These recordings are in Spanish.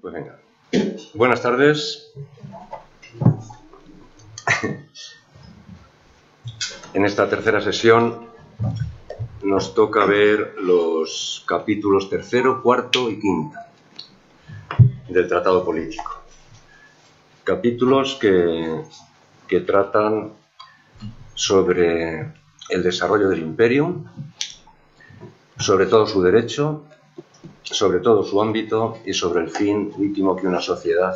Pues venga. Buenas tardes. En esta tercera sesión nos toca ver los capítulos tercero, cuarto y quinto del Tratado Político. Capítulos que tratan sobre el desarrollo del imperio, sobre todo su derecho, sobre todo su ámbito y sobre el fin último que una sociedad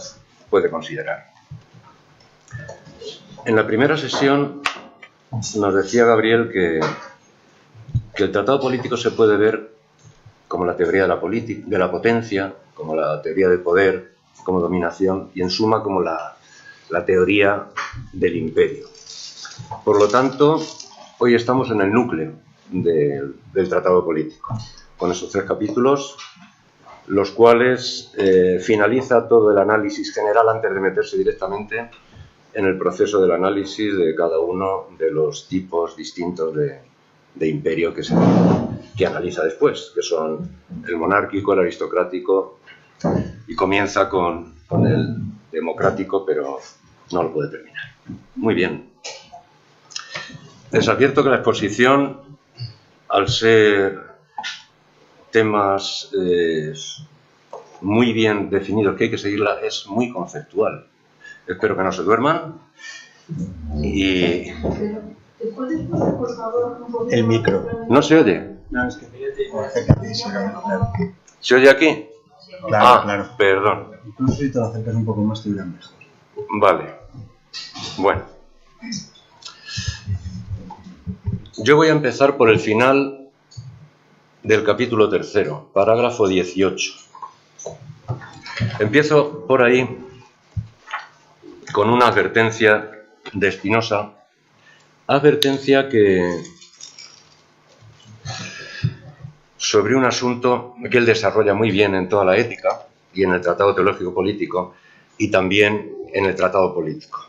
puede considerar. En la primera sesión nos decía Gabriel que el Tratado Político se puede ver como la teoría de la potencia, como la teoría del poder, como dominación y en suma como la teoría del imperio. Por lo tanto, hoy estamos en el núcleo del Tratado Político, con esos 3 capítulos, los cuales finaliza todo el análisis general antes de meterse directamente en el proceso del análisis de cada uno de los tipos distintos de imperio que analiza después, que son el monárquico, el aristocrático, y comienza con el democrático, pero no lo puede terminar. Muy bien. Les advierto que la exposición, al ser temas muy bien definidos que hay que seguirla, es muy conceptual. Espero que no se duerman. Y ¿Te puedes poner, por favor, un poquito? El micro. ¿No se oye? No, es que acércate y se oye, claro. ¿Se oye aquí? Claro, claro. Perdón. Incluso si te lo acercas un poco más te irán mejor. Vale. Bueno. Yo voy a empezar por el final del capítulo tercero, parágrafo 18. Empiezo por ahí con una advertencia de Spinoza, advertencia que sobre un asunto que él desarrolla muy bien en toda la ética y en el Tratado Teológico Político y también en el Tratado Político.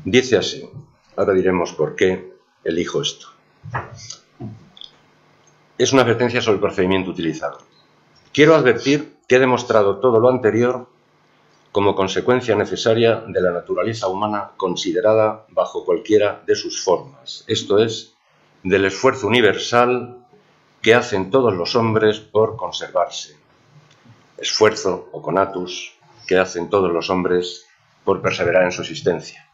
Dice así, ahora diremos por qué elijo esto. Es una advertencia sobre el procedimiento utilizado. Quiero advertir que he demostrado todo lo anterior como consecuencia necesaria de la naturaleza humana considerada bajo cualquiera de sus formas, esto es, del esfuerzo universal que hacen todos los hombres por conservarse. Esfuerzo, o conatus, que hacen todos los hombres por perseverar en su existencia.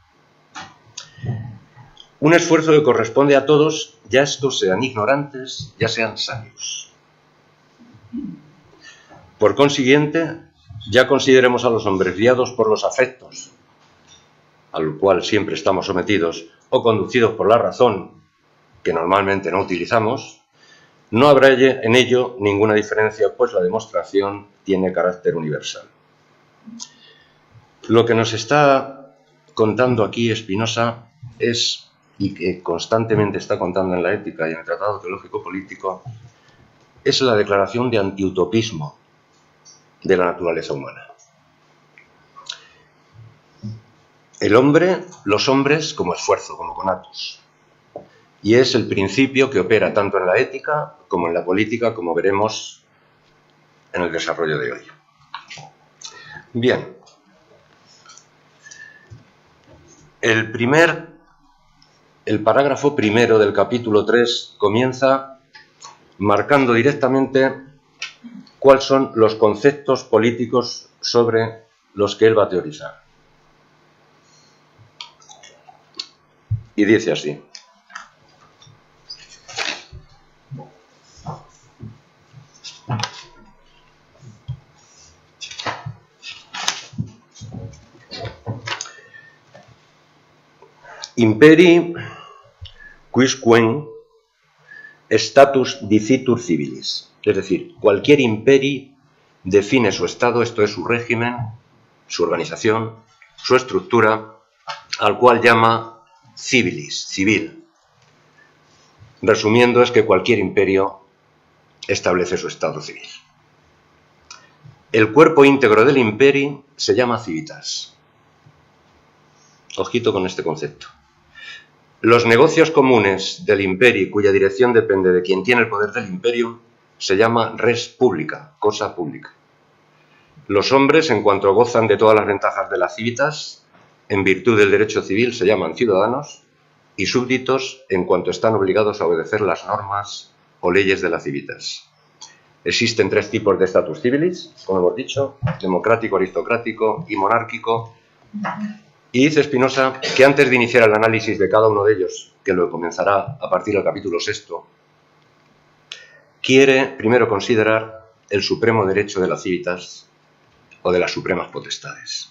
Un esfuerzo que corresponde a todos, ya estos sean ignorantes, ya sean sabios. Por consiguiente, ya consideremos a los hombres guiados por los afectos, al cual siempre estamos sometidos, o conducidos por la razón, que normalmente no utilizamos, no habrá en ello ninguna diferencia, pues la demostración tiene carácter universal. Lo que nos está contando aquí Spinoza es, y que constantemente está contando en la ética y en el Tratado Teológico Político, es la declaración de antiutopismo de la naturaleza humana. El hombre, los hombres como esfuerzo, como conatus. Y es el principio que opera tanto en la ética como en la política, como veremos en el desarrollo de hoy. Bien. El parágrafo primero del capítulo 3 comienza marcando directamente cuáles son los conceptos políticos sobre los que él va a teorizar. Y dice así. Imperi quisquam status dicitur civilis. Es decir, cualquier imperi define su estado, esto es su régimen, su organización, su estructura, al cual llama civilis, civil. Resumiendo, es que cualquier imperio establece su estado civil. El cuerpo íntegro del imperi se llama civitas. Ojito con este concepto. Los negocios comunes del imperio, cuya dirección depende de quien tiene el poder del imperio, se llama res publica, cosa pública. Los hombres, en cuanto gozan de todas las ventajas de la civitas, en virtud del derecho civil se llaman ciudadanos, y súbditos en cuanto están obligados a obedecer las normas o leyes de la civitas. Existen 3 tipos de status civilis, como hemos dicho: democrático, aristocrático y monárquico. Y dice Spinoza que antes de iniciar el análisis de cada uno de ellos, que lo comenzará a partir del capítulo 6, quiere primero considerar el supremo derecho de la civitas o de las supremas potestades.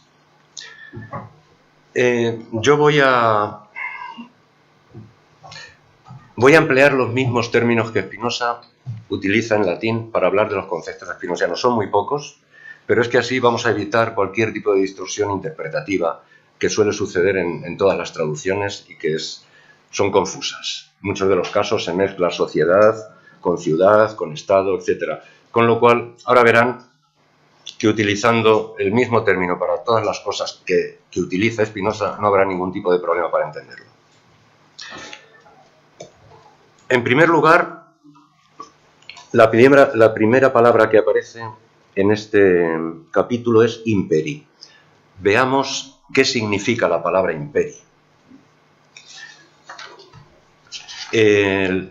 Yo voy a emplear los mismos términos que Spinoza utiliza en latín para hablar de los conceptos spinozianos. Son muy pocos, pero es que así vamos a evitar cualquier tipo de distorsión interpretativa que suele suceder en todas las traducciones y que son confusas. En muchos de los casos se mezcla sociedad con ciudad, con estado, etc. Con lo cual, ahora verán que utilizando el mismo término para todas las cosas que utiliza Spinoza, no habrá ningún tipo de problema para entenderlo. En primer lugar, la primera palabra que aparece en este capítulo es imperi. Veamos qué significa la palabra imperi. En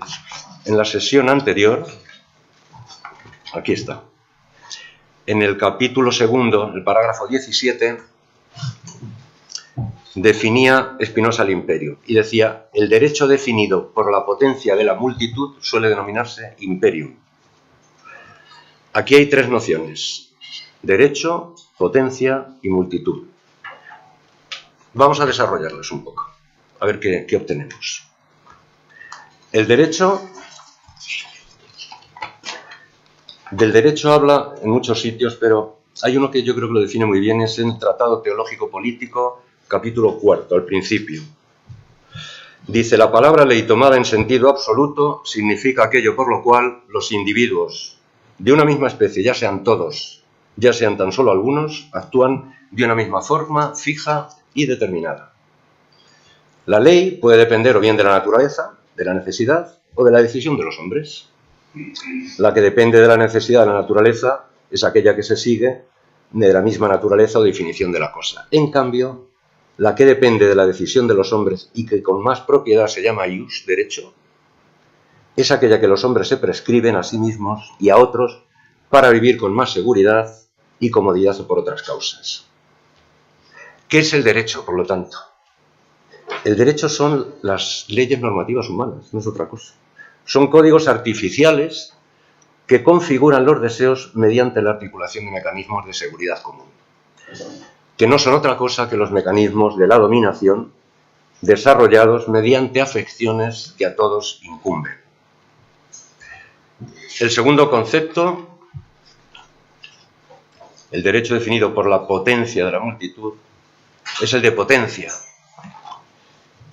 la sesión anterior, aquí está, en el capítulo 2, el parágrafo 17, definía Spinoza el imperio y decía: el derecho definido por la potencia de la multitud suele denominarse imperium. Aquí hay 3 nociones: derecho, potencia y multitud. Vamos a desarrollarlas un poco, a ver qué obtenemos. El derecho, del derecho habla en muchos sitios, pero hay uno que yo creo que lo define muy bien, es el Tratado Teológico Político, capítulo 4, al principio. Dice: la palabra ley tomada en sentido absoluto significa aquello por lo cual los individuos de una misma especie, ya sean todos, ya sean tan solo algunos, actúan de una misma forma fija y determinada. La ley puede depender o bien de la naturaleza, de la necesidad o de la decisión de los hombres. La que depende de la necesidad de la naturaleza es aquella que se sigue de la misma naturaleza o definición de la cosa. En cambio, la que depende de la decisión de los hombres y que con más propiedad se llama ius, derecho, es aquella que los hombres se prescriben a sí mismos y a otros para vivir con más seguridad y comodidad o por otras causas. ¿Qué es el derecho, por lo tanto? El derecho son las leyes normativas humanas, no es otra cosa. Son códigos artificiales que configuran los deseos mediante la articulación de mecanismos de seguridad común, que no son otra cosa que los mecanismos de la dominación desarrollados mediante afecciones que a todos incumben. El segundo concepto, el derecho definido por la potencia de la multitud, es el de potencia.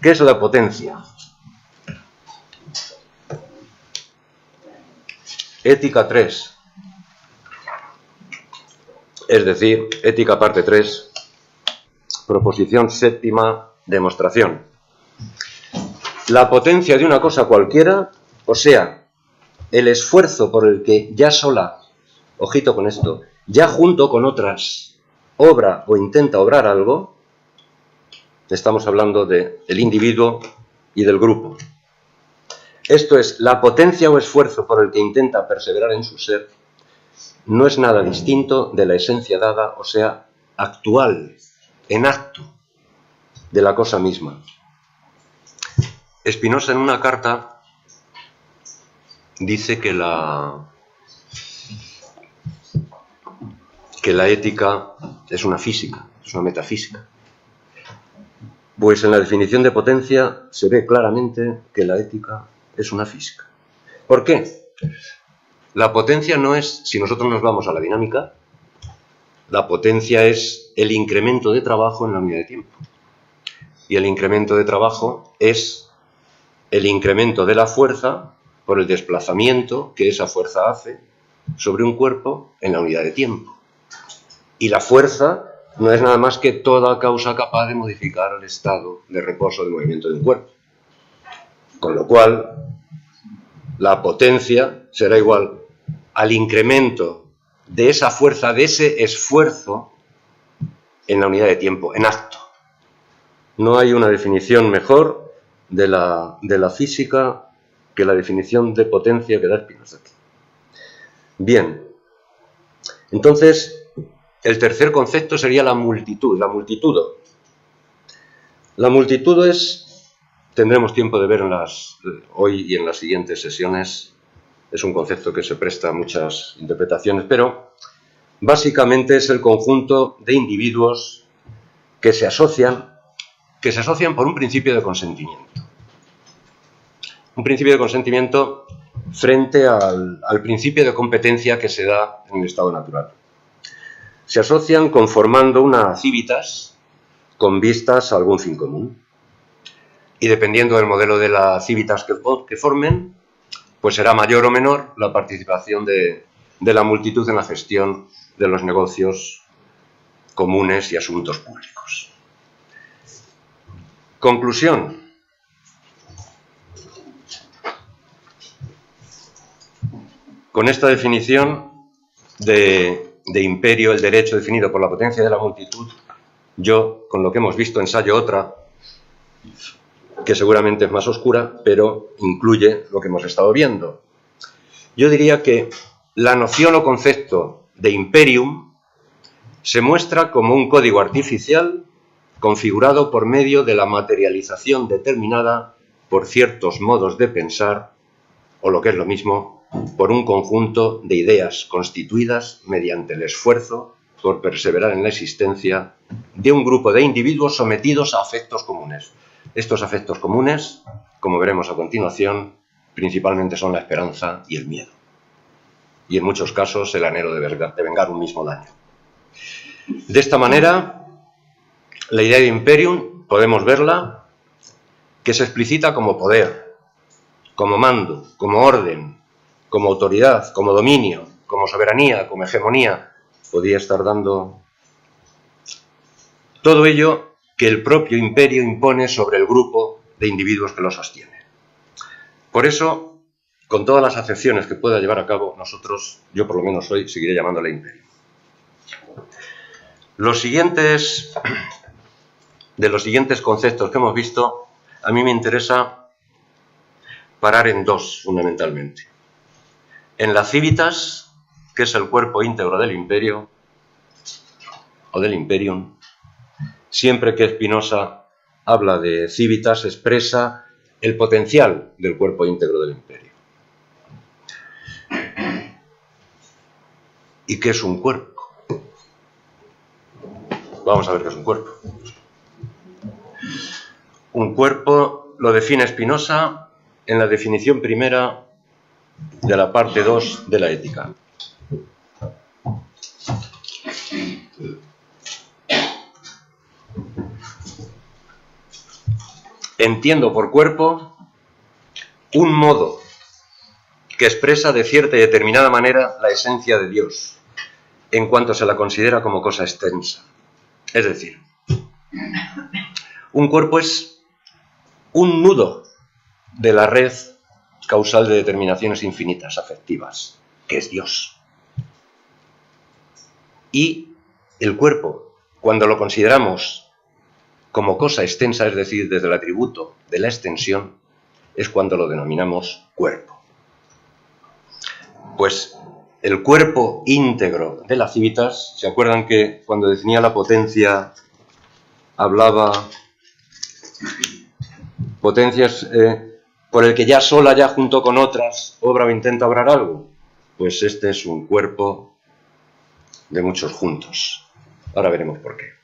¿Qué es la potencia? Ética 3, es decir, Ética parte 3, proposición 7ª, demostración. La potencia de una cosa cualquiera, o sea, el esfuerzo por el que ya sola, ojito con esto, ya junto con otras, obra o intenta obrar algo, estamos hablando del individuo y del grupo. Esto es, la potencia o esfuerzo por el que intenta perseverar en su ser, no es nada distinto de la esencia dada, o sea, actual, en acto, de la cosa misma. Spinoza en una carta dice que la ética es una física, es una metafísica. Pues en la definición de potencia se ve claramente que la ética es una física. ¿Por qué? La potencia no es, si nosotros nos vamos a la dinámica, la potencia es el incremento de trabajo en la unidad de tiempo. Y el incremento de trabajo es el incremento de la fuerza por el desplazamiento que esa fuerza hace sobre un cuerpo en la unidad de tiempo. Y la fuerza no es nada más que toda causa capaz de modificar el estado de reposo de movimiento de un cuerpo. Con lo cual, la potencia será igual al incremento de esa fuerza, de ese esfuerzo en la unidad de tiempo, en acto. No hay una definición mejor de la física que la definición de potencia que da Spinoza. Bien, entonces el tercer concepto sería la multitud, la multitudo. La multitud tendremos tiempo de ver hoy y en las siguientes sesiones, es un concepto que se presta a muchas interpretaciones, pero básicamente es el conjunto de individuos que se asocian por un principio de consentimiento. Un principio de consentimiento frente al principio de competencia que se da en el estado natural. Se asocian conformando una civitas con vistas a algún fin común. Y dependiendo del modelo de la civitas que formen, pues será mayor o menor la participación de la multitud en la gestión de los negocios comunes y asuntos públicos. Conclusión. Con esta definición de imperio, el derecho definido por la potencia de la multitud, yo, con lo que hemos visto, ensayo otra, que seguramente es más oscura, pero incluye lo que hemos estado viendo. Yo diría que la noción o concepto de imperium se muestra como un código artificial configurado por medio de la materialización determinada por ciertos modos de pensar, o lo que es lo mismo, por un conjunto de ideas constituidas mediante el esfuerzo por perseverar en la existencia de un grupo de individuos sometidos a afectos comunes. Estos afectos comunes, como veremos a continuación, principalmente son la esperanza y el miedo. Y en muchos casos el anhelo de vengar un mismo daño. De esta manera, la idea de imperium podemos verla que se explicita como poder, como mando, como orden, como autoridad, como dominio, como soberanía, como hegemonía. Podría estar dando todo ello que el propio imperio impone sobre el grupo de individuos que lo sostiene. Por eso, con todas las acepciones que pueda llevar a cabo, yo por lo menos hoy, seguiré llamándole imperio. De los siguientes conceptos que hemos visto, a mí me interesa parar en dos, fundamentalmente. En la civitas, que es el cuerpo íntegro del imperio, o del imperium, siempre que Spinoza habla de civitas, expresa el potencial del cuerpo íntegro del imperio. ¿Y qué es un cuerpo? Vamos a ver qué es un cuerpo. Un cuerpo lo define Spinoza en la definición primera de la parte 2 de la ética. Entiendo por cuerpo un modo que expresa de cierta y determinada manera la esencia de Dios, en cuanto se la considera como cosa extensa. Es decir, un cuerpo es un nudo de la red causal de determinaciones infinitas, afectivas, que es Dios. Y el cuerpo, cuando lo consideramos como cosa extensa, es decir, desde el atributo de la extensión, es cuando lo denominamos cuerpo. Pues el cuerpo íntegro de la civitas, ¿se acuerdan que cuando definía la potencia hablaba potencias por el que ya sola, ya junto con otras, obra o intenta obrar algo? Pues este es un cuerpo de muchos juntos. Ahora veremos por qué.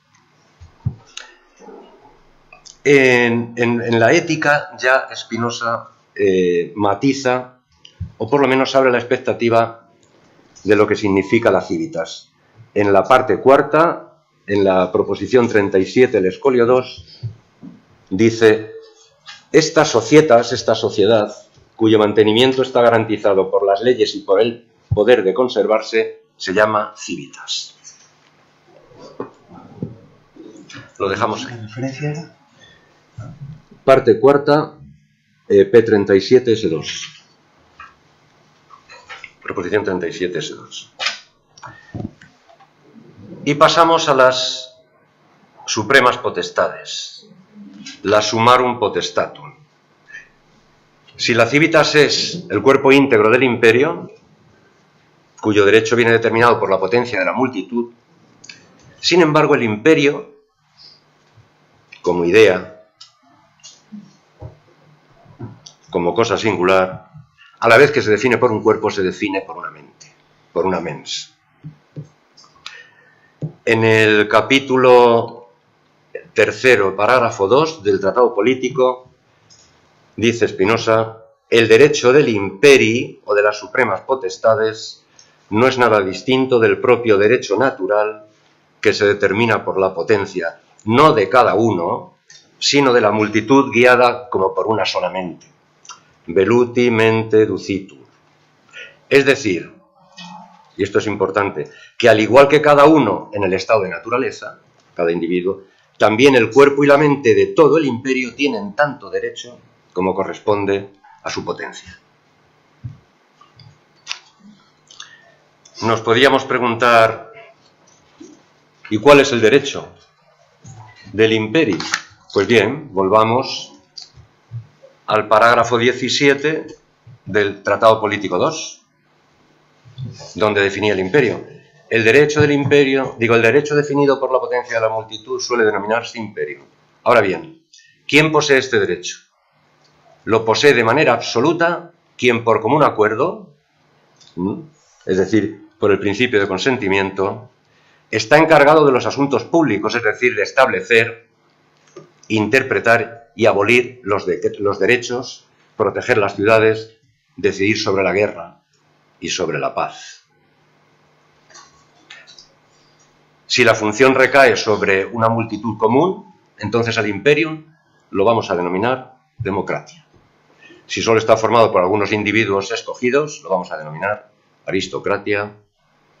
En la ética ya Spinoza matiza, o por lo menos abre la expectativa de lo que significa la civitas. En la parte cuarta, en la proposición 37, el escolio 2, dice: esta societas, esta sociedad, cuyo mantenimiento está garantizado por las leyes y por el poder de conservarse, se llama civitas. Lo dejamos ahí. ¿La referencia era? Parte cuarta, P37S2. Proposición 37S2. Y pasamos a las supremas potestades, la summarum potestatum. Si la civitas es el cuerpo íntegro del imperio, cuyo derecho viene determinado por la potencia de la multitud, sin embargo el imperio, como idea, como cosa singular, a la vez que se define por un cuerpo, se define por una mente, por una mens. En el capítulo 3, parágrafo 2 del Tratado Político, dice Spinoza: el derecho del imperi, o de las supremas potestades, no es nada distinto del propio derecho natural que se determina por la potencia, no de cada uno, sino de la multitud guiada como por una sola mente. Veluti mente ducitur. Es decir, y esto es importante, que al igual que cada uno en el estado de naturaleza, cada individuo, también el cuerpo y la mente de todo el imperio tienen tanto derecho como corresponde a su potencia. Nos podríamos preguntar, ¿y cuál es el derecho del imperio? Pues bien, volvamos al parágrafo 17 del Tratado Político 2, donde definía el imperio. El derecho del imperio, el derecho definido por la potencia de la multitud suele denominarse imperio. Ahora bien, ¿quién posee este derecho? Lo posee de manera absoluta quien por común acuerdo, es decir, por el principio de consentimiento, está encargado de los asuntos públicos, es decir, de establecer, interpretar y abolir los derechos, proteger las ciudades, decidir sobre la guerra y sobre la paz. Si la función recae sobre una multitud común, entonces al imperium lo vamos a denominar democracia. Si solo está formado por algunos individuos escogidos, lo vamos a denominar aristocracia.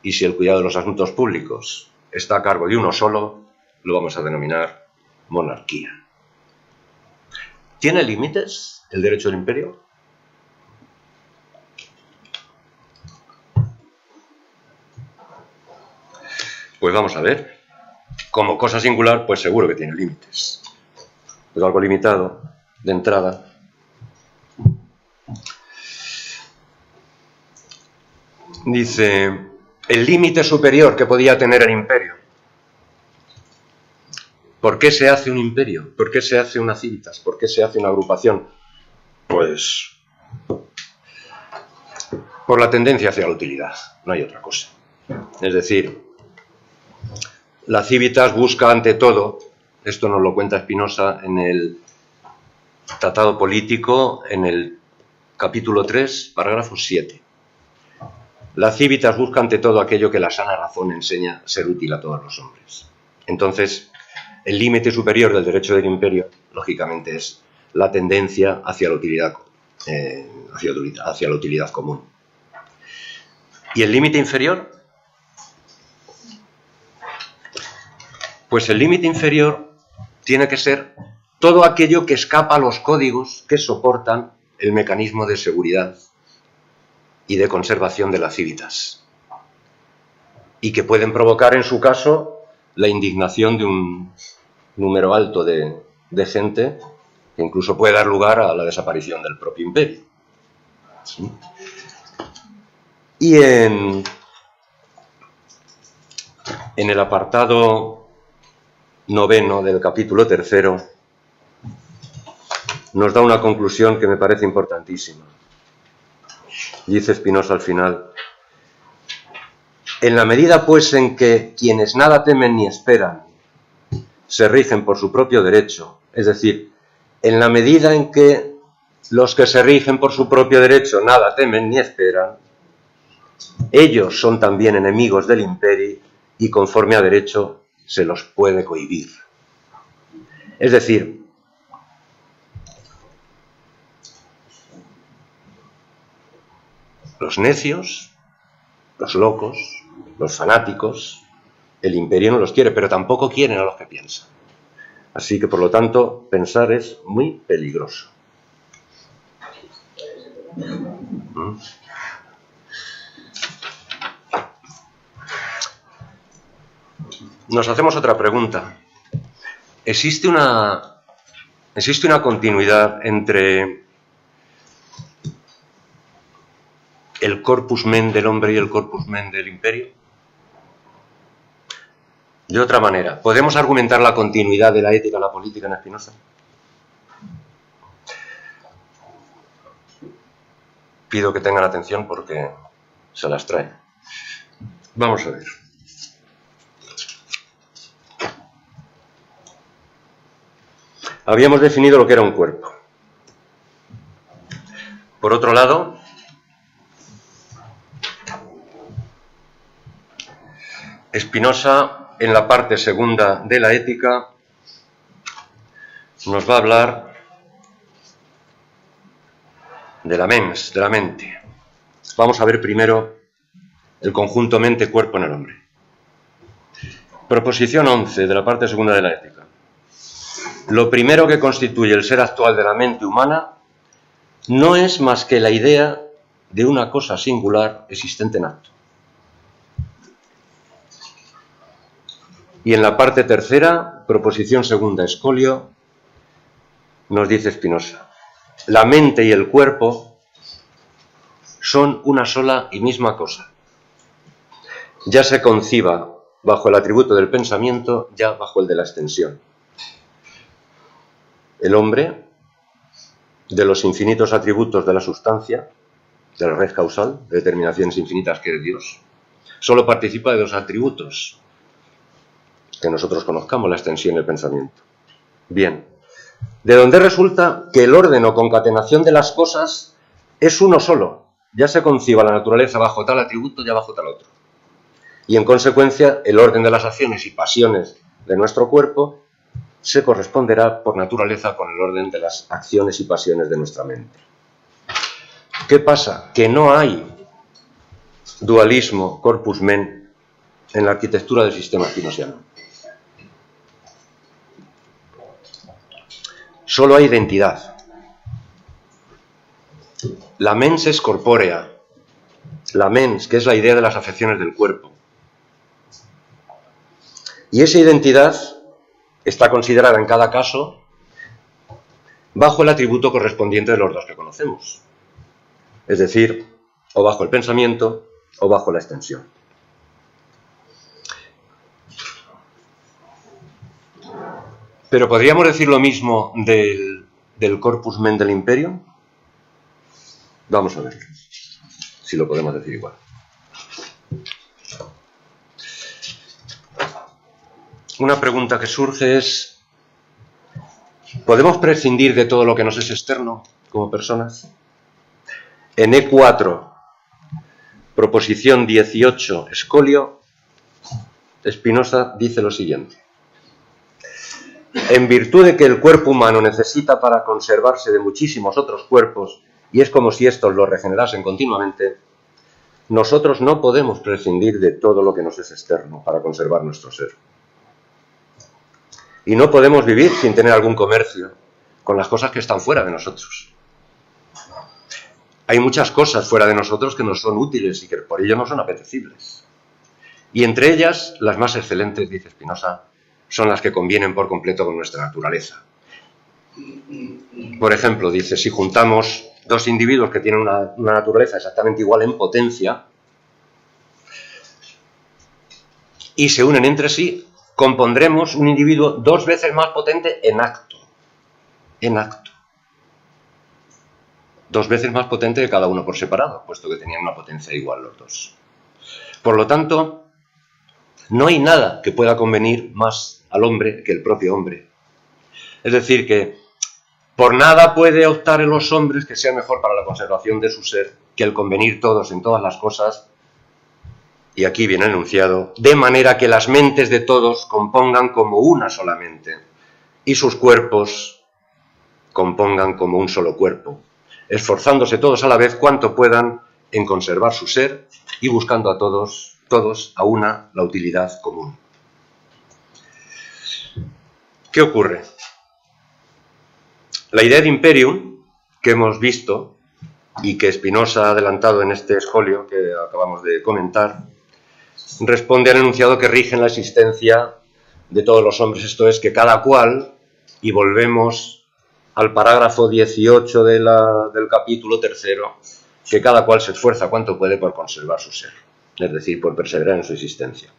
Y si el cuidado de los asuntos públicos está a cargo de uno solo, lo vamos a denominar monarquía. ¿Tiene límites el derecho del imperio? Pues vamos a ver. Como cosa singular, pues seguro que tiene límites. Pero algo limitado, de entrada. Dice, el límite superior que podía tener el imperio. ¿Por qué se hace un imperio? ¿Por qué se hace una civitas? ¿Por qué se hace una agrupación? Pues por la tendencia hacia la utilidad, no hay otra cosa. Es decir, la civitas busca ante todo, esto nos lo cuenta Spinoza en el Tratado Político, en el capítulo 3, parágrafo 7. La civitas busca ante todo aquello que la sana razón enseña ser útil a todos los hombres. Entonces, el límite superior del derecho del imperio, lógicamente, es la tendencia hacia la utilidad, hacia la utilidad común. ¿Y el límite inferior? Pues el límite inferior tiene que ser todo aquello que escapa a los códigos que soportan el mecanismo de seguridad y de conservación de las civitas, y que pueden provocar en su caso la indignación de un número alto de gente, que incluso puede dar lugar a la desaparición del propio imperio. ¿Sí? Y en el apartado 9 del capítulo 3 nos da una conclusión que me parece importantísima. Dice Spinoza al final: en la medida pues en que quienes nada temen ni esperan se rigen por su propio derecho, es decir, en la medida en que los que se rigen por su propio derecho nada temen ni esperan, ellos son también enemigos del imperio y conforme a derecho se los puede cohibir. Es decir, los necios, los locos, los fanáticos, el imperio no los quiere, pero tampoco quieren a los que piensan. Así que, por lo tanto, pensar es muy peligroso. nos hacemos otra pregunta. ¿Existe una continuidad entre el corpus men del hombre y el corpus men del imperio? De otra manera, ¿podemos argumentar la continuidad de la ética en la política en Spinoza? Pido que tengan atención porque se las trae. Vamos a ver. Habíamos definido lo que era un cuerpo. Por otro lado, Spinoza, en la parte segunda de la ética, nos va a hablar de la mens, de la mente. Vamos a ver primero el conjunto mente-cuerpo en el hombre. Proposición 11 de la parte segunda de la ética. Lo primero que constituye el ser actual de la mente humana no es más que la idea de una cosa singular existente en acto. Y en la parte tercera, proposición segunda, escolio, nos dice Spinoza: la mente y el cuerpo son una sola y misma cosa. Ya se conciba bajo el atributo del pensamiento, ya bajo el de la extensión. El hombre, de los infinitos atributos de la sustancia, de la red causal, de determinaciones infinitas que es Dios, solo participa de dos atributos que nosotros conozcamos, la extensión y el pensamiento. Bien, de donde resulta que el orden o concatenación de las cosas es uno solo, ya se conciba la naturaleza bajo tal atributo, ya bajo tal otro. Y en consecuencia, el orden de las acciones y pasiones de nuestro cuerpo se corresponderá por naturaleza con el orden de las acciones y pasiones de nuestra mente. ¿Qué pasa? Que no hay dualismo corpus men en la arquitectura del sistema spinosiano. Solo hay identidad. La mens es corpórea. La mens, que es la idea de las afecciones del cuerpo. Y esa identidad está considerada en cada caso bajo el atributo correspondiente de los dos que conocemos. Es decir, o bajo el pensamiento o bajo la extensión. Pero ¿podríamos decir lo mismo del corpus men del imperio? Vamos a ver si lo podemos decir igual. Una pregunta que surge es: ¿podemos prescindir de todo lo que nos es externo como personas? En E4, proposición 18, escolio, Spinoza dice lo siguiente: en virtud de que el cuerpo humano necesita para conservarse de muchísimos otros cuerpos, y es como si estos lo regenerasen continuamente, nosotros no podemos prescindir de todo lo que nos es externo para conservar nuestro ser. Y no podemos vivir sin tener algún comercio con las cosas que están fuera de nosotros. Hay muchas cosas fuera de nosotros que nos son útiles y que por ello no son apetecibles. Y entre ellas, las más excelentes, dice Spinoza, son las que convienen por completo con nuestra naturaleza. Por ejemplo, dice, si juntamos dos individuos que tienen una naturaleza exactamente igual en potencia y se unen entre sí, compondremos un individuo 2 veces más potente en acto. En acto. 2 veces más potente que cada uno por separado, puesto que tenían una potencia igual los dos. Por lo tanto, no hay nada que pueda convenir más al hombre que el propio hombre. Es decir, que por nada puede optar en los hombres que sea mejor para la conservación de su ser que el convenir todos en todas las cosas, y aquí viene enunciado, de manera que las mentes de todos compongan como una sola mente y sus cuerpos compongan como un solo cuerpo, esforzándose todos a la vez cuanto puedan en conservar su ser y buscando a todos a una la utilidad común. ¿Qué ocurre? La idea de imperium que hemos visto y que Spinoza ha adelantado en este escolio que acabamos de comentar responde al enunciado que rige en la existencia de todos los hombres, esto es, que cada cual, y volvemos al parágrafo 18 del capítulo 3, que cada cual se esfuerza cuanto puede por conservar su ser, es decir, por perseverar en su existencia.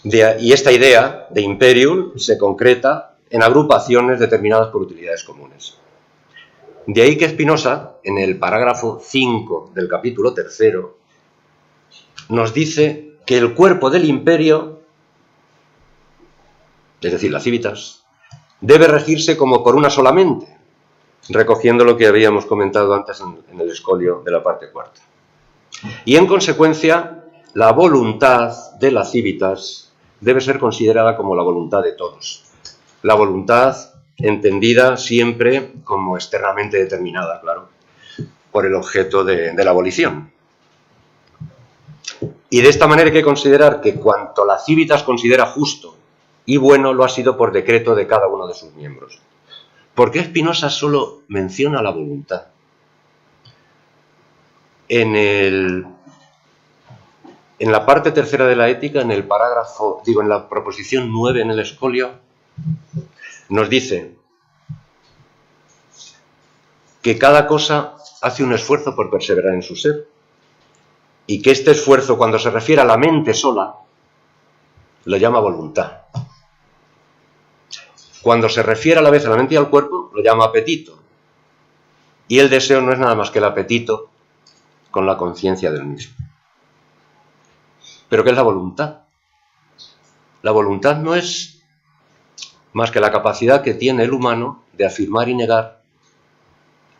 Y esta idea de imperium se concreta en agrupaciones determinadas por utilidades comunes. De ahí que Spinoza, en el parágrafo 5 del capítulo 3, nos dice que el cuerpo del imperio, es decir, la civitas, debe regirse como por una sola mente, recogiendo lo que habíamos comentado antes en el escolio de la parte cuarta. Y en consecuencia, la voluntad de la civitas debe ser considerada como la voluntad de todos. La voluntad entendida siempre como externamente determinada, claro, por el objeto de la abolición. Y de esta manera hay que considerar que cuanto la civitas considera justo y bueno, lo ha sido por decreto de cada uno de sus miembros. ¿Por qué Spinoza solo menciona la voluntad? En la parte tercera de la ética, en la proposición 9 en el escolio, nos dice que cada cosa hace un esfuerzo por perseverar en su ser y que este esfuerzo, cuando se refiere a la mente sola, lo llama voluntad. Cuando se refiere a la vez a la mente y al cuerpo, lo llama apetito. Y el deseo no es nada más que el apetito con la conciencia del mismo. ¿Pero qué es la voluntad? La voluntad no es más que la capacidad que tiene el humano de afirmar y negar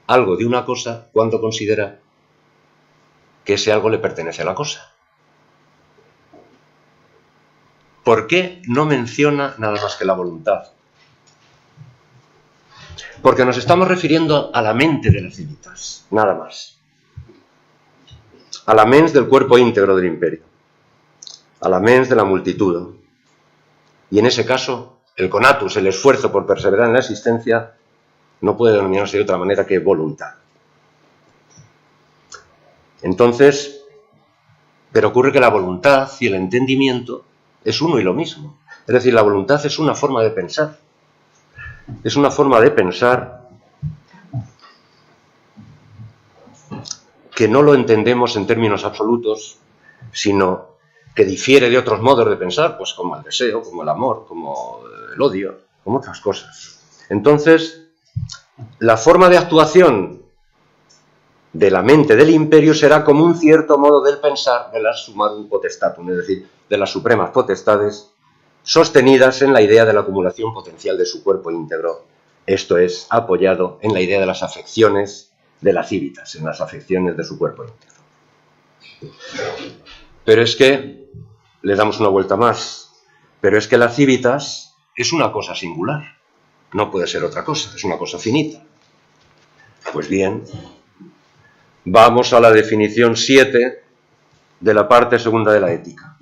algo de una cosa cuando considera que ese algo le pertenece a la cosa. ¿Por qué no menciona nada más que la voluntad? Porque nos estamos refiriendo a la mente de las civitas, nada más. A la mens del cuerpo íntegro del imperio, a la mens de la multitud. Y en ese caso, el conatus, el esfuerzo por perseverar en la existencia, no puede denominarse de otra manera que voluntad. Entonces, pero ocurre que la voluntad y el entendimiento es uno y lo mismo. Es decir, la voluntad es una forma de pensar. Es una forma de pensar que no lo entendemos en términos absolutos, sino que difiere de otros modos de pensar, pues como el deseo, como el amor, como el odio, como otras cosas. Entonces, la forma de actuación de la mente del imperio será como un cierto modo del pensar de las sumarum potestatum, es decir, de las supremas potestades sostenidas en la idea de la acumulación potencial de su cuerpo íntegro, esto es, apoyado en la idea de las afecciones de las civitas, en las afecciones de su cuerpo íntegro. Pero es que, le damos una vuelta más, pero es que las civitas es una cosa singular, no puede ser otra cosa, es una cosa finita. Pues bien, vamos a la definición 7 de la parte segunda de la ética.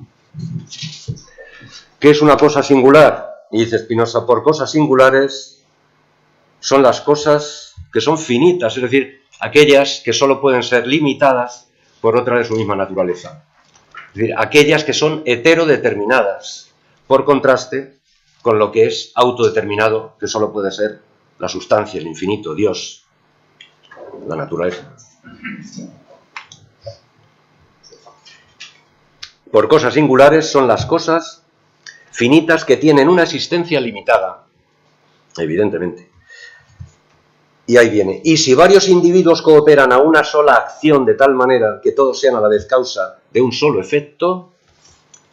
¿Qué es una cosa singular? Y dice Spinoza, por cosas singulares son las cosas que son finitas, es decir, aquellas que solo pueden ser limitadas por otra de su misma naturaleza. Es decir, aquellas que son heterodeterminadas, por contraste con lo que es autodeterminado, que solo puede ser la sustancia, el infinito, Dios, la naturaleza. Por cosas singulares son las cosas finitas que tienen una existencia limitada, evidentemente. Y ahí viene. Y si varios individuos cooperan a una sola acción de tal manera que todos sean a la vez causa de un solo efecto,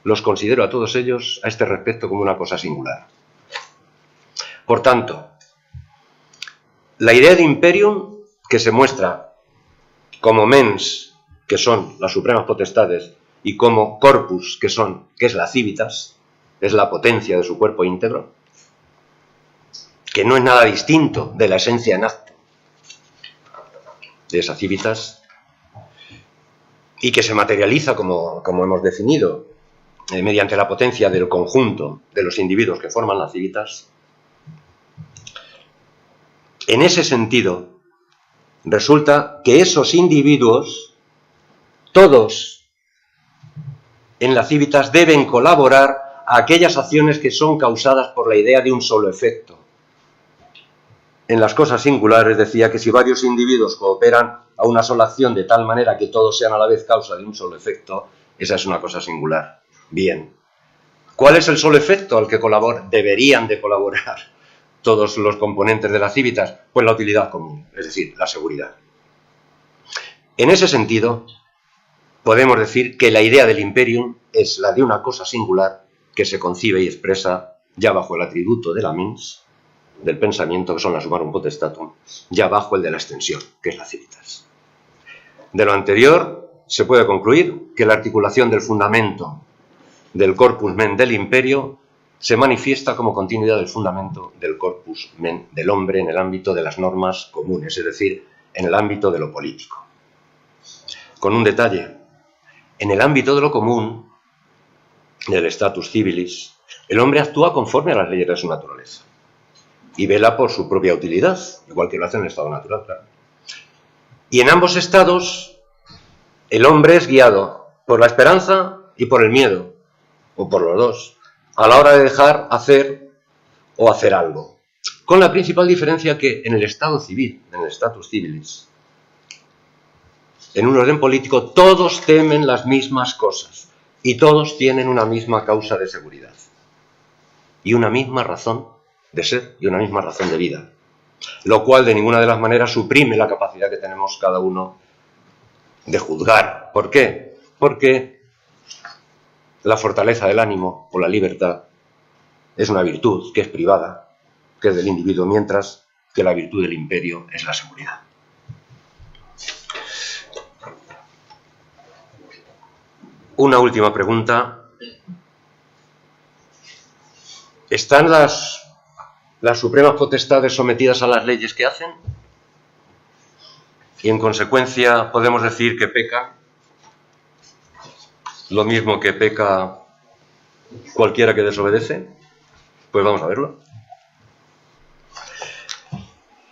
los considero a todos ellos a este respecto como una cosa singular. Por tanto, la idea de imperium, que se muestra como mens, que son las supremas potestades, y como corpus, que es la civitas, es la potencia de su cuerpo íntegro, que no es nada distinto de la esencia en acto de esa civitas, y que se materializa, como hemos definido, mediante la potencia del conjunto de los individuos que forman las civitas. En ese sentido, resulta que esos individuos, todos en la civitas deben colaborar a aquellas acciones que son causadas por la idea de un solo efecto. En las cosas singulares decía que si varios individuos cooperan a una sola acción de tal manera que todos sean a la vez causa de un solo efecto, esa es una cosa singular. Bien. ¿Cuál es el solo efecto al que deberían de colaborar todos los componentes de las civitas? Pues la utilidad común, es decir, la seguridad. En ese sentido, podemos decir que la idea del imperium es la de una cosa singular que se concibe y expresa ya bajo el atributo de la mens, del pensamiento, que son la sumarum potestatum, ya bajo el de la extensión, que es la civitas. De lo anterior, se puede concluir que la articulación del fundamento del corpus men del imperio se manifiesta como continuidad del fundamento del corpus men del hombre en el ámbito de las normas comunes, es decir, en el ámbito de lo político. Con un detalle: en el ámbito de lo común, del status civilis, el hombre actúa conforme a las leyes de su naturaleza y vela por su propia utilidad, igual que lo hace en el estado natural, claro. Y en ambos estados, el hombre es guiado por la esperanza y por el miedo, o por los dos, a la hora de dejar hacer o hacer algo. Con la principal diferencia que en el estado civil, en el status civilis, en un orden político, todos temen las mismas cosas y todos tienen una misma causa de seguridad y una misma razón de ser y una misma razón de vida, lo cual de ninguna de las maneras suprime la capacidad que tenemos cada uno de juzgar. ¿Por qué? Porque la fortaleza del ánimo o la libertad es una virtud que es privada, que es del individuo, mientras que la virtud del imperio es la seguridad. Una última pregunta. ¿Están las supremas potestades sometidas a las leyes que hacen? Y en consecuencia podemos decir que pecan lo mismo que peca cualquiera que desobedece. Pues vamos a verlo.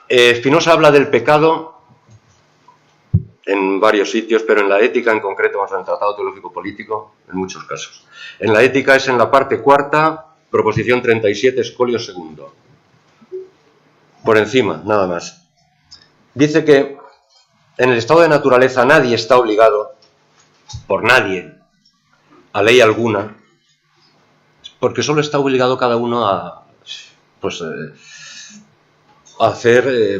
Spinoza habla del pecado en varios sitios, pero en la ética en concreto, vamos en el Tratado Teológico Político, en muchos casos. En la ética es en la parte cuarta, proposición 37, escolio segundo. Por encima, nada más. Dice que en el estado de naturaleza nadie está obligado, por nadie, a ley alguna, porque solo está obligado cada uno a hacer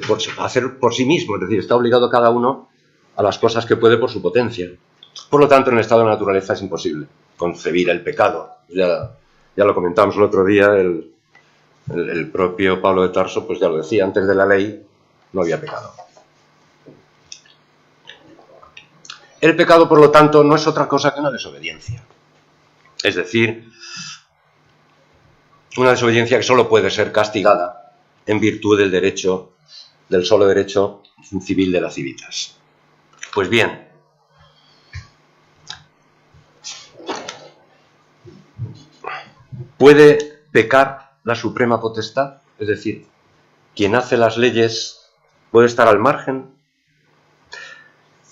por sí mismo, es decir, está obligado cada uno a las cosas que puede por su potencia. Por lo tanto, en el estado de naturaleza es imposible concebir el pecado. Ya lo comentamos el otro día, el propio Pablo de Tarso pues ya lo decía, antes de la ley no había pecado. El pecado, por lo tanto, no es otra cosa que una desobediencia. Es decir, una desobediencia que solo puede ser castigada en virtud del solo derecho civil de las civitas. Pues bien, ¿puede pecar la suprema potestad? Es decir, quien hace las leyes puede estar al margen.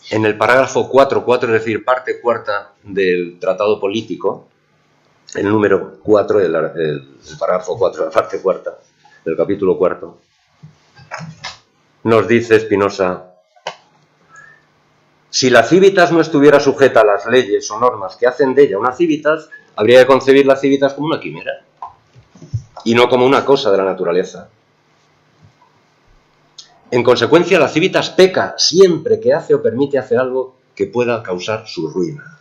En el parágrafo 4.4, es decir, parte cuarta del Tratado Político, el número 4, el parágrafo 4, la parte cuarta del capítulo cuarto, nos dice Spinoza: si la civitas no estuviera sujeta a las leyes o normas que hacen de ella una civitas, habría que concebir las civitas como una quimera y no como una cosa de la naturaleza. En consecuencia, la civitas peca siempre que hace o permite hacer algo que pueda causar su ruina.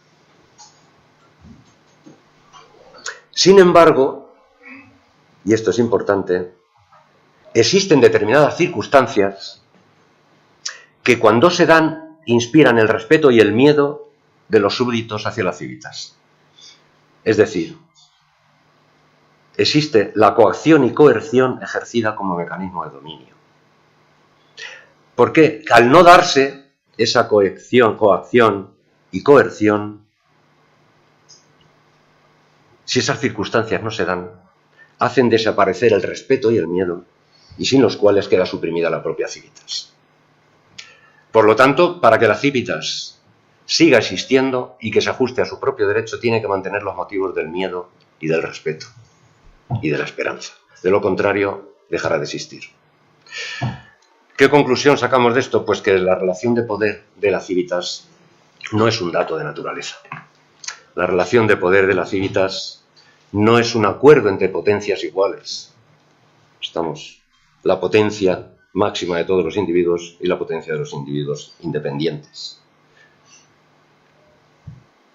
Sin embargo, y esto es importante, existen determinadas circunstancias que cuando se dan inspiran el respeto y el miedo de los súbditos hacia las civitas. Es decir, existe la coacción y coerción ejercida como mecanismo de dominio. Porque al no darse esa coacción y coerción, si esas circunstancias no se dan, hacen desaparecer el respeto y el miedo, y sin los cuales queda suprimida la propia civitas. Por lo tanto, para que las civitas siga existiendo y que se ajuste a su propio derecho, tiene que mantener los motivos del miedo y del respeto y de la esperanza. De lo contrario, dejará de existir. ¿Qué conclusión sacamos de esto? Pues que la relación de poder de la Civitas no es un dato de naturaleza. La relación de poder de la Civitas no es un acuerdo entre potencias iguales. Estamos la potencia máxima de todos los individuos y la potencia de los individuos independientes.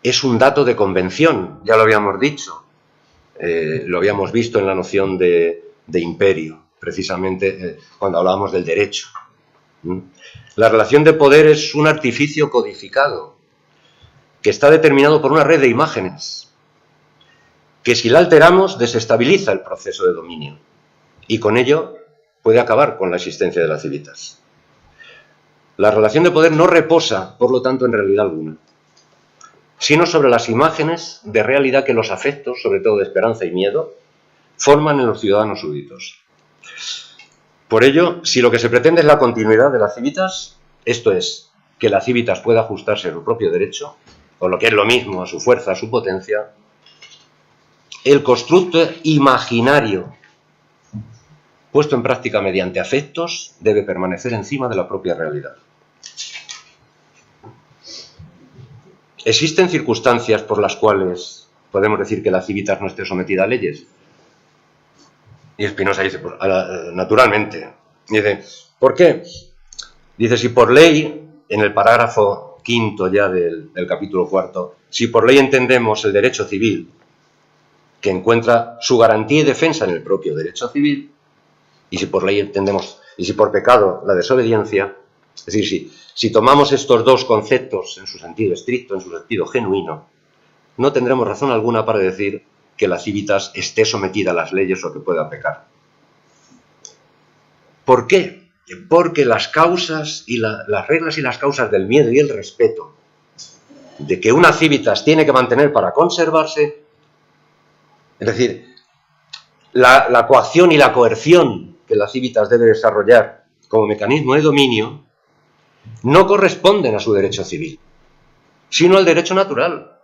Es un dato de convención, ya lo habíamos dicho, lo habíamos visto en la noción de imperio, precisamente cuando hablábamos del derecho. La relación de poder es un artificio codificado que está determinado por una red de imágenes que si la alteramos desestabiliza el proceso de dominio y con ello puede acabar con la existencia de las Civitas. La relación de poder no reposa, por lo tanto, en realidad alguna, sino sobre las imágenes de realidad que los afectos, sobre todo de esperanza y miedo, forman en los ciudadanos súbditos. Por ello, si lo que se pretende es la continuidad de las Civitas, esto es, que la Civitas pueda ajustarse a su propio derecho, o lo que es lo mismo, a su fuerza, a su potencia, el constructo imaginario puesto en práctica mediante afectos debe permanecer encima de la propia realidad. ¿Existen circunstancias por las cuales podemos decir que la Civitas no esté sometida a leyes? Y Spinoza dice, pues, naturalmente. Dice, ¿por qué? Dice, si por ley, en el parágrafo quinto ya del capítulo cuarto, si por ley entendemos el derecho civil, que encuentra su garantía y defensa en el propio derecho civil, y si por ley entendemos, y si por pecado la desobediencia, es decir, si tomamos estos dos conceptos en su sentido estricto, en su sentido genuino, no tendremos razón alguna para decir que la Civitas esté sometida a las leyes o que pueda pecar. ¿Por qué? Porque las causas y las reglas y las causas del miedo y el respeto de que una Civitas tiene que mantener para conservarse, es decir, la coacción y la coerción que la Civitas debe desarrollar como mecanismo de dominio, no corresponden a su derecho civil, sino al derecho natural.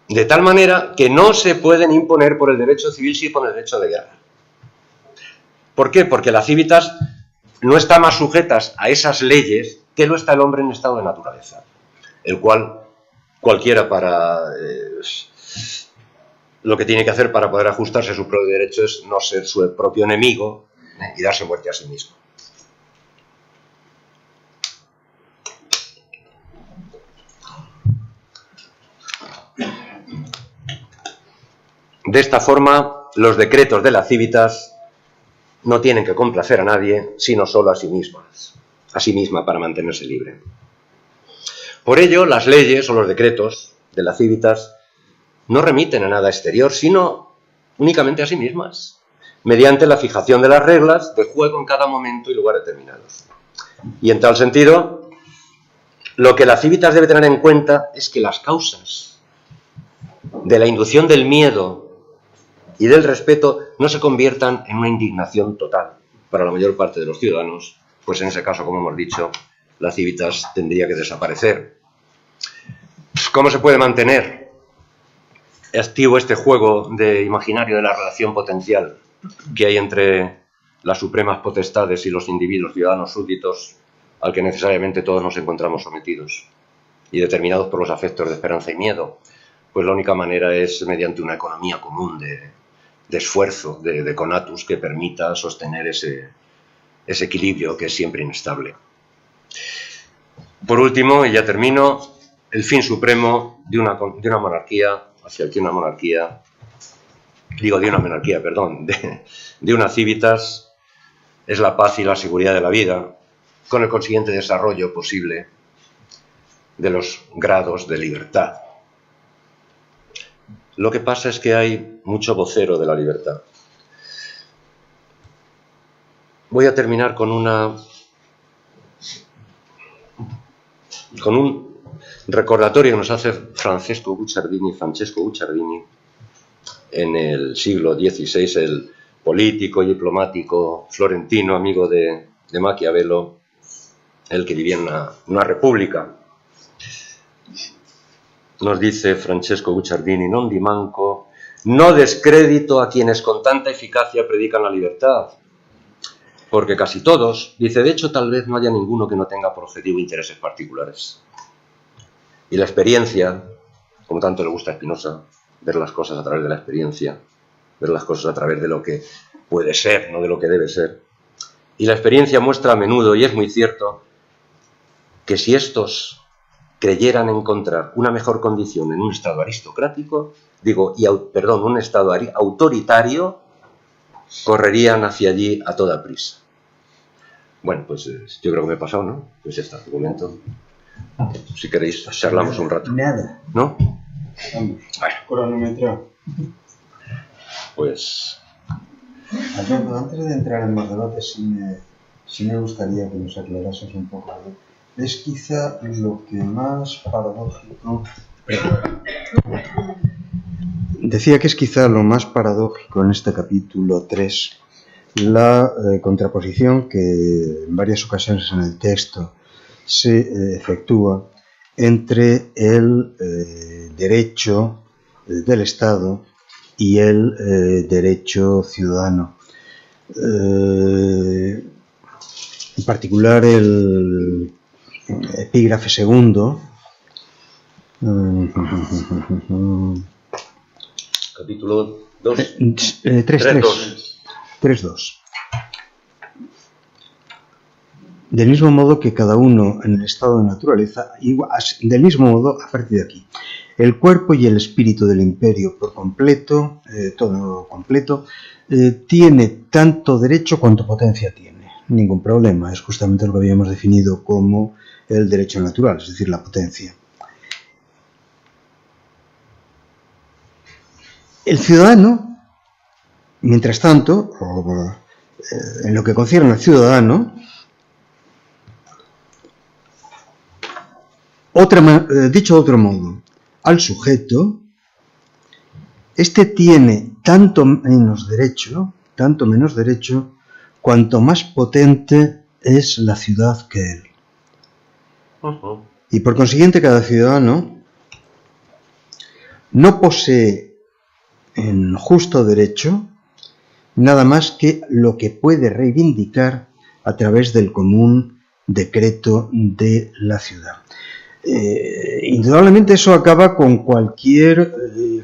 De tal manera que no se pueden imponer por el derecho civil sino por el derecho de guerra. ¿Por qué? Porque las Civitas no están más sujetas a esas leyes que lo está el hombre en estado de naturaleza, el cual cualquiera lo que tiene que hacer para poder ajustarse a su propio derecho es no ser su propio enemigo y darse muerte a sí mismo. De esta forma, los decretos de las Civitas no tienen que complacer a nadie, sino solo a sí misma para mantenerse libre. Por ello, las leyes o los decretos de las Civitas no remiten a nada exterior, sino únicamente a sí mismas, mediante la fijación de las reglas de juego en cada momento y lugar determinados. Y en tal sentido, lo que la Civitas debe tener en cuenta es que las causas de la inducción del miedo y del respeto no se conviertan en una indignación total para la mayor parte de los ciudadanos, pues en ese caso, como hemos dicho, la Civitas tendría que desaparecer. ¿Cómo se puede mantener activo este juego de imaginario de la relación potencial que hay entre las supremas potestades y los individuos ciudadanos súbditos al que necesariamente todos nos encontramos sometidos y determinados por los afectos de esperanza y miedo? Pues la única manera es mediante una economía común de esfuerzo, de conatus, que permita sostener ese equilibrio que es siempre inestable. Por último, y ya termino, el fin supremo de una monarquía, hacia el que una monarquía, de una Civitas, es la paz y la seguridad de la vida, con el consiguiente desarrollo posible de los grados de libertad. Lo que pasa es que hay mucho vocero de la libertad. Voy a terminar con un recordatorio que nos hace Francesco Guicciardini en el siglo XVI, el político y diplomático florentino, amigo de Maquiavelo, el que vivía en una república. Nos dice Francesco Guicciardini, non di manco, no descrédito a quienes con tanta eficacia predican la libertad, porque casi todos, dice, de hecho tal vez no haya ninguno que no tenga por objetivo intereses particulares. Y la experiencia, como tanto le gusta a Spinoza, ver las cosas a través de la experiencia, ver las cosas a través de lo que puede ser, no de lo que debe ser. Y la experiencia muestra a menudo, y es muy cierto, que si estos creyeran encontrar una mejor condición en un estado aristocrático, un estado autoritario, correrían hacia allí a toda prisa. Bueno, pues yo creo que me he pasado, ¿no? Pues ya está, de momento. Si queréis, charlamos un rato. Nada. ¿No? Vamos. Bueno, Cronómetro. pues... Alberto, antes de entrar en más debates, sí me gustaría que nos aclarases un poco. Es quizá lo que más paradójico... Decía que es quizá lo más paradójico en este capítulo 3, la contraposición que en varias ocasiones en el texto se efectúa entre el derecho del Estado y el derecho ciudadano. En particular el epígrafe segundo. Capítulo 2. 3.2. Del mismo modo que cada uno en el estado de naturaleza, del mismo modo, a partir de aquí, el cuerpo y el espíritu del imperio por completo, todo completo, tiene tanto derecho cuanto potencia tiene. Ningún problema, es justamente lo que habíamos definido como el derecho natural, es decir, la potencia. El ciudadano, mientras tanto, en lo que concierne al ciudadano, dicho de otro modo, al sujeto, este tiene tanto menos derecho, cuanto más potente es la ciudad que él. Y por consiguiente, cada ciudadano no posee en justo derecho nada más que lo que puede reivindicar a través del común decreto de la ciudad. Indudablemente eso acaba con cualquier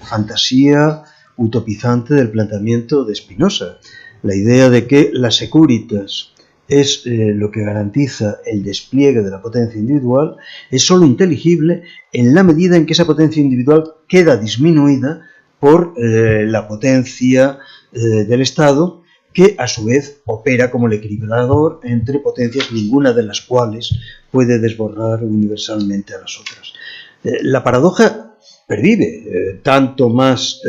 fantasía utopizante del planteamiento de Spinoza. La idea de que la securitas es lo que garantiza el despliegue de la potencia individual es sólo inteligible en la medida en que esa potencia individual queda disminuida por la potencia del Estado, que a su vez opera como el equilibrador entre potencias, ninguna de las cuales puede desbordar universalmente a las otras. La paradoja pervive, tanto más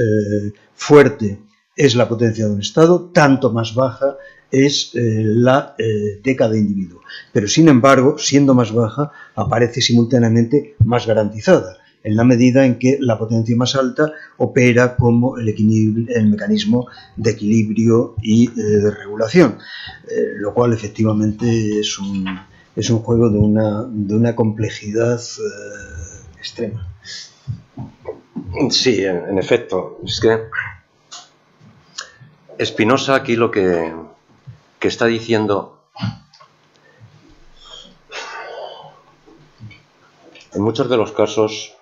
fuerte es la potencia de un Estado, tanto más baja es la de cada individuo. Pero sin embargo, siendo más baja, aparece simultáneamente más garantizada, en la medida en que la potencia más alta opera como el mecanismo de equilibrio y de regulación, lo cual efectivamente es un juego de una complejidad extrema. Sí, en efecto. Es que Spinoza aquí lo que está diciendo, en muchos de los casos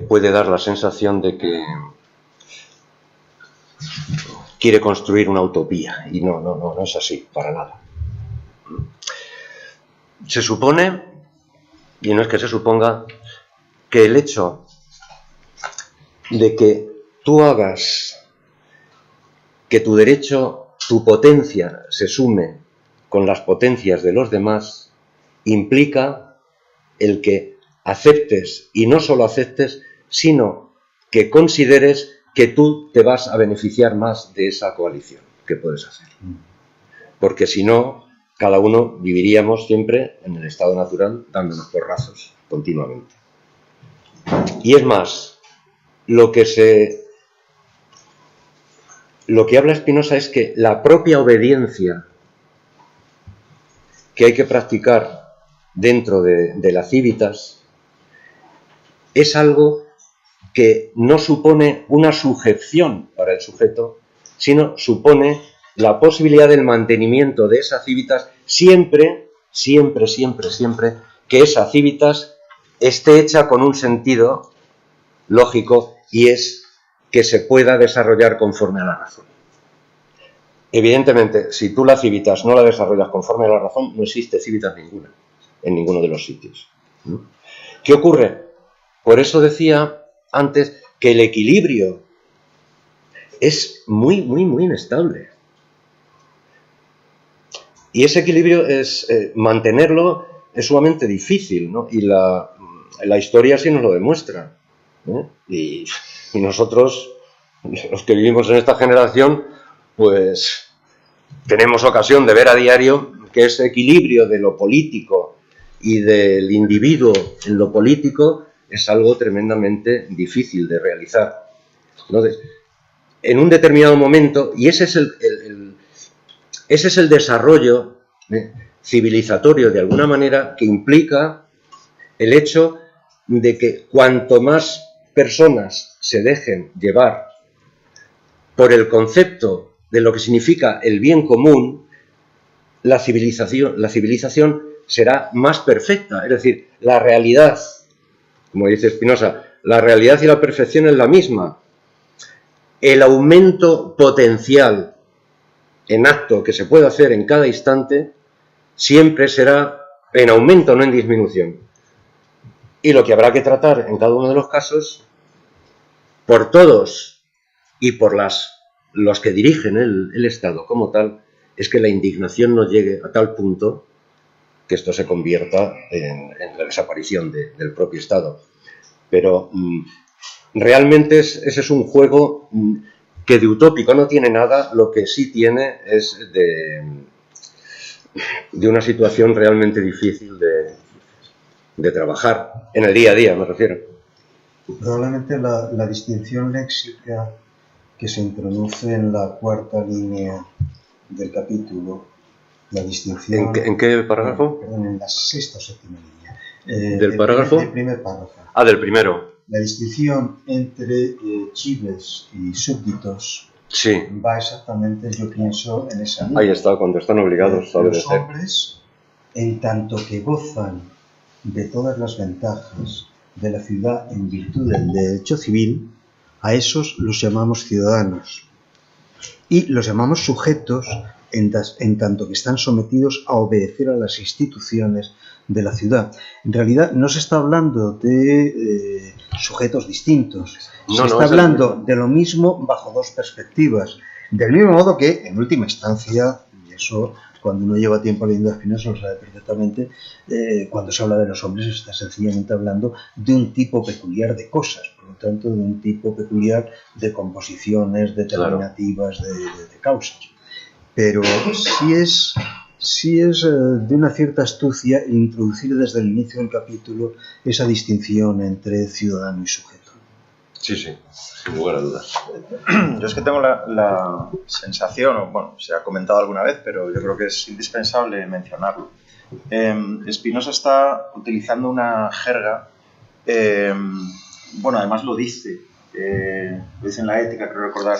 puede dar la sensación de que quiere construir una utopía, y no es así, para nada. Se supone, y no es que se suponga, que el hecho de que tú hagas que tu derecho, tu potencia se sume con las potencias de los demás, implica el que aceptes, y no solo aceptes, sino que consideres que tú te vas a beneficiar más de esa coalición que puedes hacer. Porque si no, cada uno viviríamos siempre en el estado natural dándonos porrazos continuamente. Y es más, lo que habla Spinoza es que la propia obediencia que hay que practicar dentro de la civitas es algo que no supone una sujeción para el sujeto, sino supone la posibilidad del mantenimiento de esa civitas siempre que esa civitas esté hecha con un sentido lógico, y es que se pueda desarrollar conforme a la razón. Evidentemente, si tú la civitas no la desarrollas conforme a la razón, no existe civitas ninguna, en ninguno de los sitios. ¿Qué ocurre? Por eso decía antes que el equilibrio es muy inestable. Y ese equilibrio mantenerlo es sumamente difícil, ¿no? Y la historia sí nos lo demuestra, ¿no? Y nosotros, los que vivimos en esta generación, pues tenemos ocasión de ver a diario que ese equilibrio de lo político y del individuo en lo político es algo tremendamente difícil de realizar. Entonces, en un determinado momento, y ese es el desarrollo civilizatorio, de alguna manera, que implica el hecho de que cuanto más personas se dejen llevar por el concepto de lo que significa el bien común, la civilización será más perfecta. Es decir, la realidad, como dice Spinoza, la realidad y la perfección es la misma. El aumento potencial en acto que se puede hacer en cada instante siempre será en aumento, no en disminución. Y lo que habrá que tratar en cada uno de los casos, por todos y por los que dirigen el Estado como tal, es que la indignación no llegue a tal punto que esto se convierta en la desaparición del propio Estado. Pero realmente ese es un juego que de utópico no tiene nada. Lo que sí tiene es de una situación realmente difícil de trabajar, en el día a día me refiero. Probablemente la distinción léxica que se introduce en la cuarta línea del capítulo, la distinción... ¿En qué párrafo? Perdón, en la sexta o séptima línea. ¿Del párrafo? Del primer párrafo. Ah, del primero. La distinción entre chives y súbditos, sí, va exactamente, yo pienso, en esa línea. Ahí está, cuando están obligados a Los hombres, en tanto que gozan de todas las ventajas de la ciudad en virtud del derecho civil, a esos los llamamos ciudadanos y los llamamos sujetos en tanto que están sometidos a obedecer a las instituciones de la ciudad. En realidad no se está hablando de sujetos distintos, se está hablando de lo mismo bajo dos perspectivas, del mismo modo que en última instancia, y eso cuando uno lleva tiempo leyendo a Spinoza lo sabe perfectamente, cuando se habla de los hombres se está sencillamente hablando de un tipo peculiar de cosas, por lo tanto de un tipo peculiar de composiciones determinativas de causas. Pero sí es de una cierta astucia introducir desde el inicio del capítulo esa distinción entre ciudadano y sujeto. Sí, sin lugar a dudas. Yo es que tengo la sensación, o bueno, se ha comentado alguna vez, pero yo creo que es indispensable mencionarlo. Spinoza está utilizando una jerga, bueno, además lo dice en la Ética, creo recordar,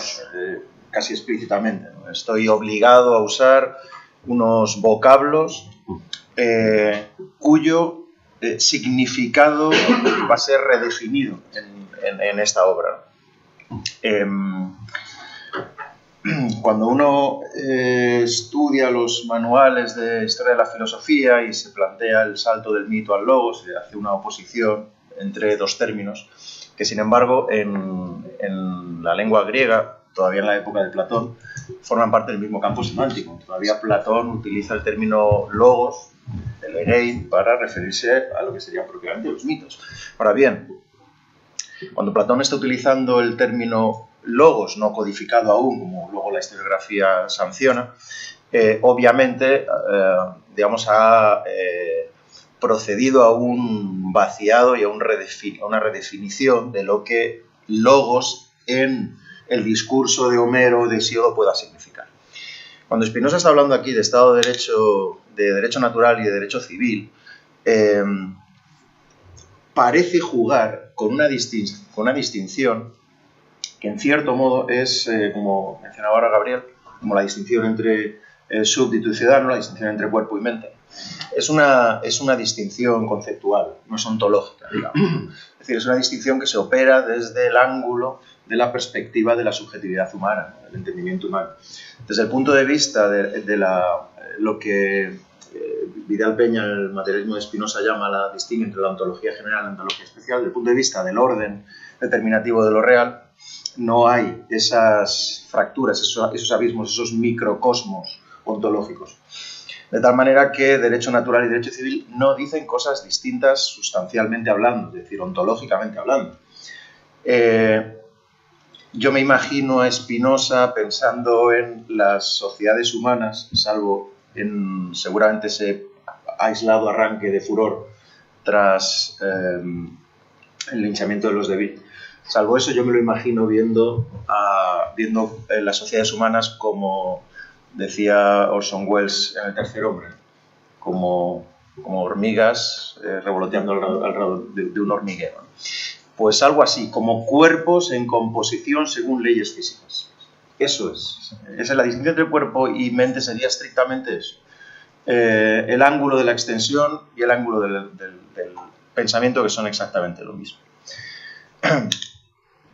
casi explícitamente, ¿no? Estoy obligado a usar unos vocablos cuyo significado va a ser redefinido en esta obra. Cuando uno estudia los manuales de historia de la filosofía y se plantea el salto del mito al logos, se hace una oposición entre dos términos que, sin embargo, en la lengua griega, todavía en la época de Platón, forman parte del mismo campo semántico. Todavía Platón utiliza el término logos, el egein, para referirse a lo que serían propiamente los mitos. Ahora bien, cuando Platón está utilizando el término logos, no codificado aún, como luego la historiografía sanciona, obviamente, digamos, ha procedido a un vaciado y a una redefinición de lo que logos en el discurso de Homero o de Hesíodo pueda significar. Cuando Spinoza está hablando aquí de Estado de Derecho de derecho natural y de derecho civil parece jugar con una distinción que en cierto modo es, como mencionaba ahora Gabriel, como la distinción entre súbdito y ciudadano, la distinción entre cuerpo y mente. Es una distinción conceptual, no es ontológica, digamos. Es decir, es una distinción que se opera desde el ángulo de la perspectiva de la subjetividad humana, del entendimiento humano. Desde el punto de vista de lo que Vidal Peña, el materialismo de Spinoza, distingue entre la ontología general y la ontología especial, desde el punto de vista del orden determinativo de lo real, no hay esas fracturas, esos abismos, esos microcosmos ontológicos. De tal manera que derecho natural y derecho civil no dicen cosas distintas sustancialmente hablando, es decir, ontológicamente hablando. Yo me imagino a Spinoza pensando en las sociedades humanas, salvo en seguramente ese aislado arranque de furor tras el linchamiento de los de Vic. Salvo eso, yo me lo imagino viendo las sociedades humanas como decía Orson Welles en El tercer hombre, como hormigas revoloteando alrededor de un hormiguero. Pues algo así, como cuerpos en composición según leyes físicas. Eso es. Esa es la distinción entre cuerpo y mente, sería estrictamente eso. El ángulo de la extensión y el ángulo del pensamiento, que son exactamente lo mismo.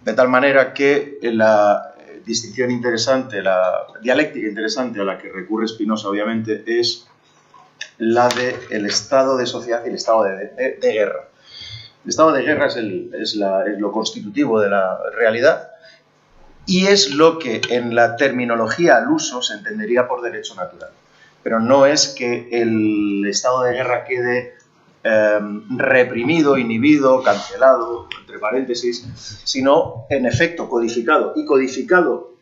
De tal manera que la distinción interesante, la dialéctica interesante a la que recurre Spinoza, obviamente, es la del estado de sociedad y el estado de guerra. El estado de guerra es lo constitutivo de la realidad y es lo que en la terminología al uso se entendería por derecho natural. Pero no es que el estado de guerra quede reprimido, inhibido, cancelado, entre paréntesis, sino en efecto codificado. Y codificado,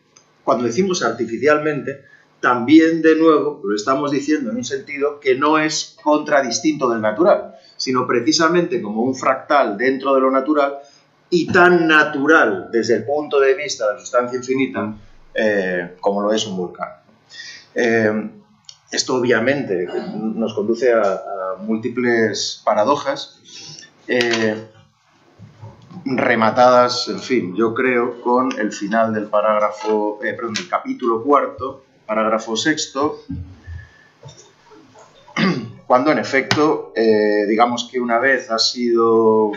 cuando decimos artificialmente, también de nuevo lo estamos diciendo en un sentido que no es contradistinto del natural, sino precisamente como un fractal dentro de lo natural y tan natural desde el punto de vista de la sustancia infinita como lo es un volcán. Esto obviamente nos conduce a múltiples paradojas rematadas, en fin, yo creo, con el final del del capítulo 4, parágrafo 6, cuando en efecto, digamos que una vez ha sido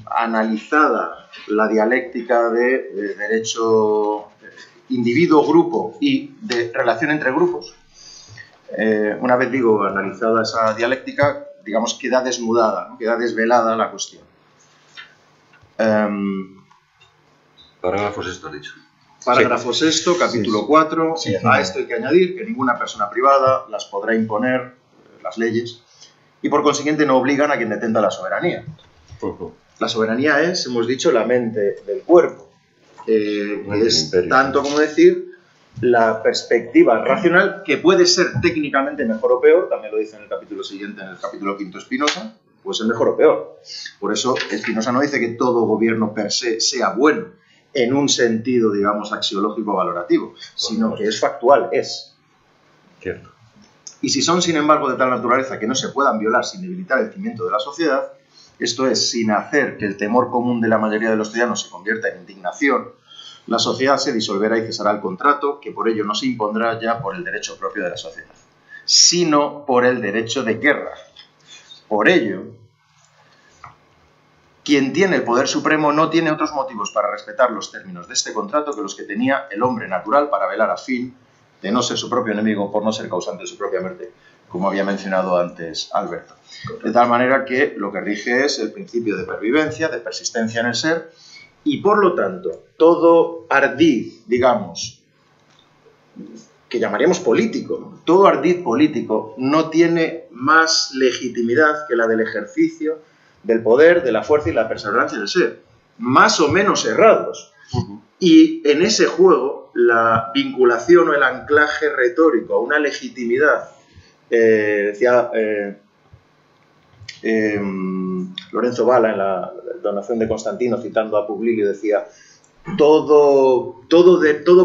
analizada la dialéctica de derecho individuo-grupo y de relación entre grupos, una vez digo analizada esa dialéctica, digamos queda desnudada, ¿no? Queda desvelada la cuestión. Parágrafo 6, has dicho. Parágrafo 6, capítulo 4. Sí, a esto hay que añadir que ninguna persona privada las podrá imponer las leyes y por consiguiente no obligan a quien detenta la soberanía. La soberanía es, hemos dicho, la mente del cuerpo. Es tanto como decir la perspectiva racional, que puede ser técnicamente mejor o peor, también lo dice en el capítulo siguiente, en el capítulo 5 Spinoza, puede ser mejor o peor. Por eso Spinoza no dice que todo gobierno per se sea bueno, en un sentido, digamos, axiológico valorativo, sino que es factual, es. Cierto. Y si son, sin embargo, de tal naturaleza que no se puedan violar sin debilitar el cimiento de la sociedad, esto es, sin hacer que el temor común de la mayoría de los ciudadanos se convierta en indignación, la sociedad se disolverá y cesará el contrato, que por ello no se impondrá ya por el derecho propio de la sociedad, sino por el derecho de guerra. Por ello, quien tiene el poder supremo no tiene otros motivos para respetar los términos de este contrato que los que tenía el hombre natural para velar a fin de no ser su propio enemigo por no ser causante de su propia muerte, como había mencionado antes Alberto. De tal manera que lo que rige es el principio de pervivencia, de persistencia en el ser, y por lo tanto, todo ardid, digamos, que llamaríamos político, todo ardid político no tiene más legitimidad que la del ejercicio del poder, de la fuerza y la perseverancia del ser, más o menos errados. Y en ese juego, la vinculación o el anclaje retórico a una legitimidad, decía Lorenzo Valla en la donación de Constantino, citando a Publilio, decía: todo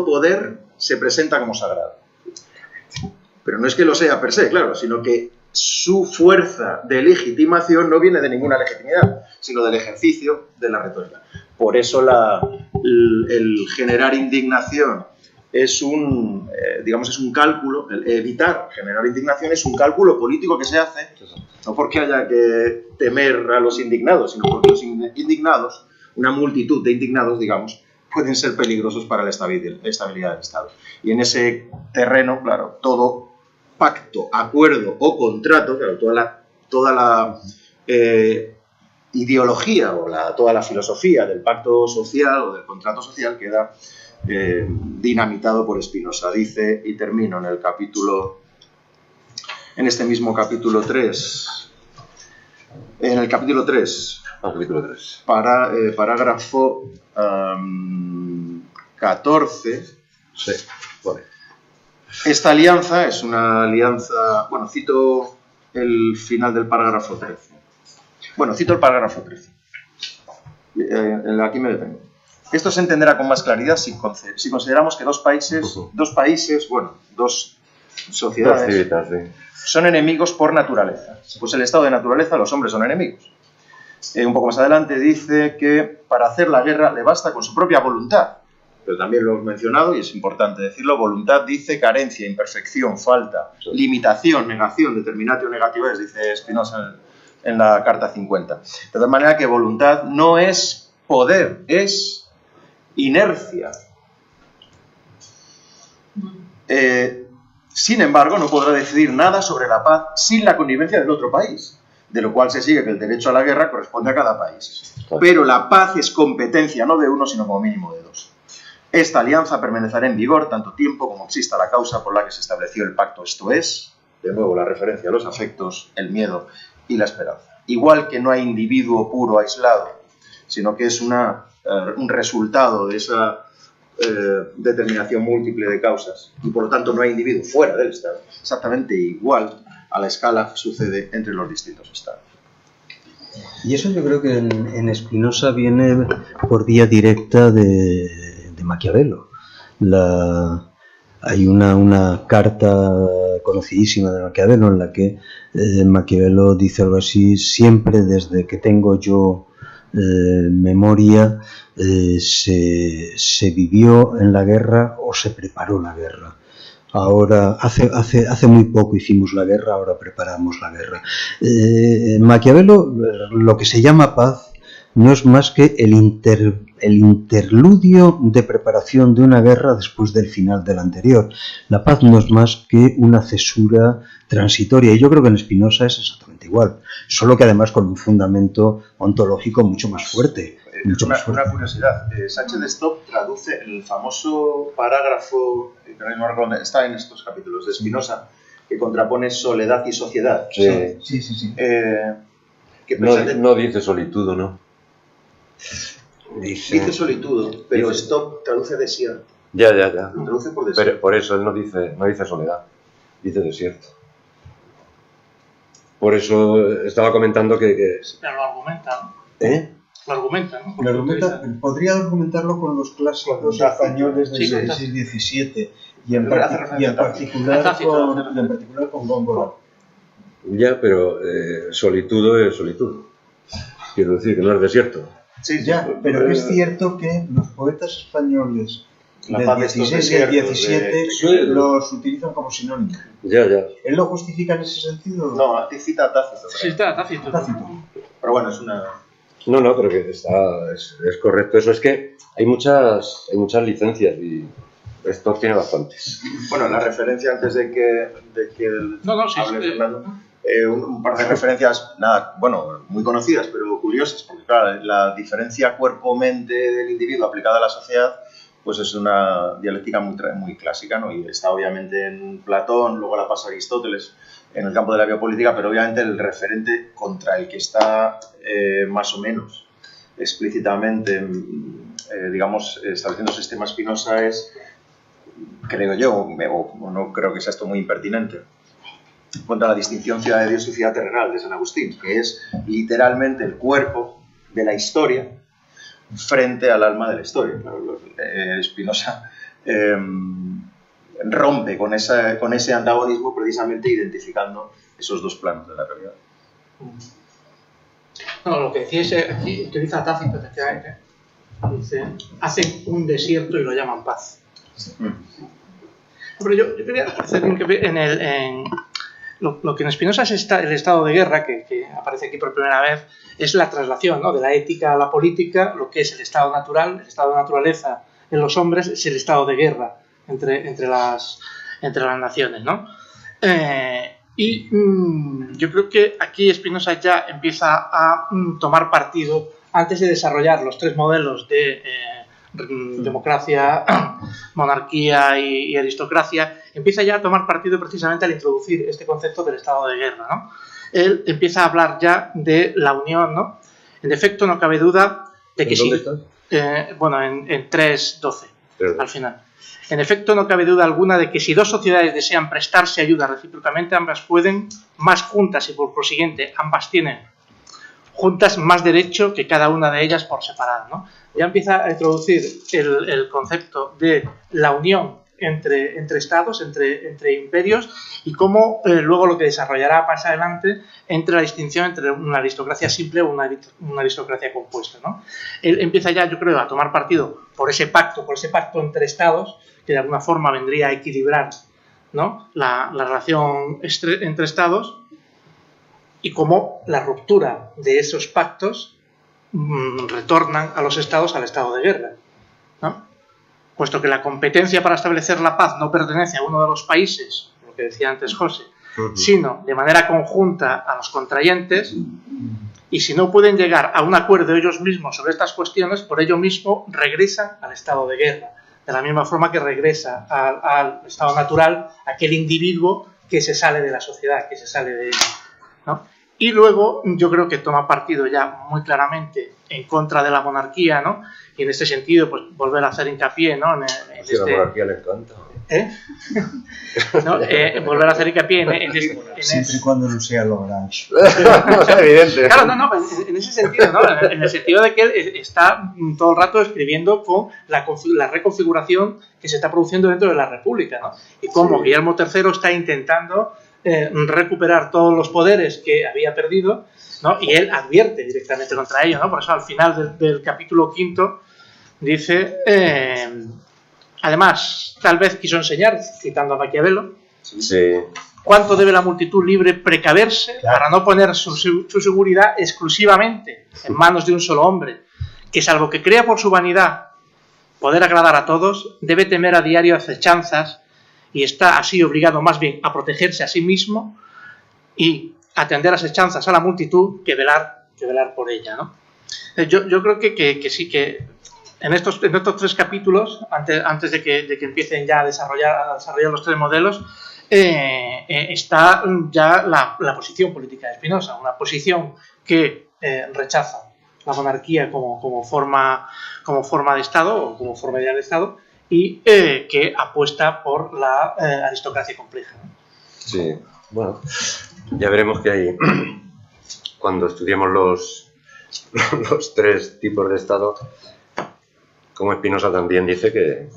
poder se presenta como sagrado. Pero no es que lo sea per se, claro, sino que su fuerza de legitimación no viene de ninguna legitimidad, sino del ejercicio de la retórica. Por eso el generar indignación es un cálculo, el evitar generar indignación es un cálculo político que se hace, no porque haya que temer a los indignados, sino porque los indignados, una multitud de indignados, digamos, pueden ser peligrosos para la estabilidad del Estado. Y en ese terreno, claro, todo pacto, acuerdo o contrato, claro, toda la ideología o toda la filosofía del pacto social o del contrato social queda dinamitado por Spinoza. Dice, y termino en este mismo capítulo 3, en el capítulo 3, parágrafo 14, sí, vale. Esta alianza es una alianza... Bueno, cito el final del parágrafo 13. Bueno, cito el parágrafo 13. Aquí me detengo. Esto se entenderá con más claridad si consideramos que dos sociedades son enemigos por naturaleza. Pues el estado de naturaleza, los hombres son enemigos. Un poco más adelante dice que para hacer la guerra le basta con su propia voluntad. Pero también lo hemos mencionado y es importante decirlo, voluntad dice carencia, imperfección, falta, limitación, negación, determinatio negatives, dice Spinoza en la carta 50. De tal manera que voluntad no es poder, es inercia. Sin embargo, no podrá decidir nada sobre la paz sin la connivencia del otro país, de lo cual se sigue que el derecho a la guerra corresponde a cada país. Pero la paz es competencia no de uno, sino como mínimo de dos. Esta alianza permanecerá en vigor tanto tiempo como exista la causa por la que se estableció el pacto, esto es, de nuevo, la referencia a los afectos, el miedo y la esperanza. Igual que no hay individuo puro aislado, sino que es un resultado de esa determinación múltiple de causas, y por lo tanto no hay individuo fuera del Estado. Exactamente igual a la escala sucede entre los distintos Estados. Y eso yo creo que en Spinoza viene por vía directa de Maquiavelo. Hay una carta conocidísima de Maquiavelo en la que Maquiavelo dice algo así: siempre desde que tengo yo memoria se vivió en la guerra o se preparó la guerra. Ahora, hace muy poco hicimos la guerra, ahora preparamos la guerra. Maquiavelo, lo que se llama paz, no es más que el interludio de preparación de una guerra después del final de la anterior. La paz no es más que una cesura transitoria, y yo creo que en Spinoza es exactamente igual, solo que además con un fundamento ontológico mucho más fuerte. Una curiosidad, Sánchez de Stop traduce el famoso parágrafo, que no recuerdo dónde está en estos capítulos de Spinoza, que contrapone soledad y sociedad. Sí. No dice solitud, ¿no? Dice solitud, pero Stop traduce desierto. Ya. Lo traduce por desierto. Pero por eso él no dice soledad, dice desierto. Por eso estaba comentando que... Pero lo argumenta, ¿no? ¿Eh? Lo argumenta, ¿no? Podría argumentarlo con los clásicos españoles del 16-17 y en particular con Góngora. Ya, pero solitud es solitud. Quiero decir que no es desierto. Sí, ya, pero es cierto que los poetas españoles del 16 y el 17 los utilizan como sinónimos. Ya. ¿Él lo justifica en ese sentido? No, aquí cita a Tácito. Sí, está Tácito. Pero bueno, es una... No, pero que es correcto. Eso es que hay muchas licencias y esto tiene bastantes. Bueno, la referencia antes de que hable Fernando, un par de referencias, muy conocidas, pero curiosas, porque claro, la diferencia cuerpo-mente del individuo aplicada a la sociedad, pues es una dialéctica muy clásica, ¿no? Y está obviamente en Platón, luego la pasa Aristóteles en el campo de la biopolítica, pero obviamente el referente contra el que está más o menos explícitamente, estableciendo sistema Spinoza es, creo yo, o no creo que sea esto muy impertinente, contra la distinción ciudad de Dios y ciudad terrenal de San Agustín, que es literalmente el cuerpo de la historia frente al alma de la historia. Claro, Spinoza rompe con ese antagonismo precisamente identificando esos dos planos de la realidad. No, lo que decía es, aquí utiliza Tácito, efectivamente. Dice, hacen un desierto y lo llaman paz. Pero yo quería hacer hincapié en lo que en Spinoza es el estado de guerra, que aparece aquí por primera vez, es la traslación, ¿no?, de la ética a la política. Lo que es el estado natural, el estado de naturaleza en los hombres, es el estado de guerra entre las naciones, ¿no? Yo creo que aquí Spinoza ya empieza a tomar partido, antes de desarrollar los tres modelos de democracia, monarquía y aristocracia, empieza ya a tomar partido precisamente al introducir este concepto del estado de guerra, ¿no? Él empieza a hablar ya de la unión, ¿no? En efecto, no cabe duda de que ¿Dónde estás? En 3.12, al final. En efecto, no cabe duda alguna de que si dos sociedades desean prestarse ayuda recíprocamente, ambas pueden más juntas y por consiguiente ambas tienen juntas más derecho que cada una de ellas por separado, ¿no? Ya empieza a introducir el concepto de la unión entre estados, entre imperios, y cómo luego lo que desarrollará más adelante entre la distinción entre una aristocracia simple o una aristocracia compuesta, ¿no? Él empieza ya, yo creo, a tomar partido por ese pacto entre estados, que de alguna forma vendría a equilibrar, ¿no?, la relación entre estados, y cómo la ruptura de esos pactos retornan a los estados al estado de guerra, ¿no? Puesto que la competencia para establecer la paz no pertenece a uno de los países, lo que decía antes José, sino de manera conjunta a los contrayentes, y si no pueden llegar a un acuerdo ellos mismos sobre estas cuestiones, por ello mismo regresan al estado de guerra, de la misma forma que regresa al estado natural aquel individuo que se sale de la sociedad, que se sale de ella, ¿no? Y luego yo creo que toma partido ya muy claramente en contra de la monarquía, ¿no? Y en este sentido, pues volver a hacer hincapié, ¿no? Si la monarquía le encanta. ¿No? Volver a hacer hincapié siempre y cuando no sea lo orange. No, es evidente. Claro, no, en ese sentido, ¿no? En el sentido de que él está todo el rato escribiendo con la reconfiguración que se está produciendo dentro de la República, ¿no? Y cómo Guillermo III está intentando recuperar todos los poderes que había perdido, ¿no? Y él advierte directamente contra ello, ¿no? Por eso al final del capítulo 5 dice, además, tal vez quiso enseñar, citando a Maquiavelo, Sí. cuánto debe la multitud libre precaverse para no poner su seguridad exclusivamente en manos de un solo hombre, que salvo que crea por su vanidad poder agradar a todos, debe temer a diario acechanzas y está así obligado más bien a protegerse a sí mismo y atender acechanzas a la multitud que velar por ella, ¿no? Yo creo que sí, que en estos 3 capítulos, antes de que empiecen ya a desarrollar los 3 modelos, está ya la posición política de Spinoza, una posición que rechaza la monarquía como forma de Estado o como forma ideal de Estado, y que apuesta por la aristocracia compleja, ¿no? Sí, bueno, ya veremos que hay, cuando estudiemos los 3 tipos de Estado, como Spinoza también dice que,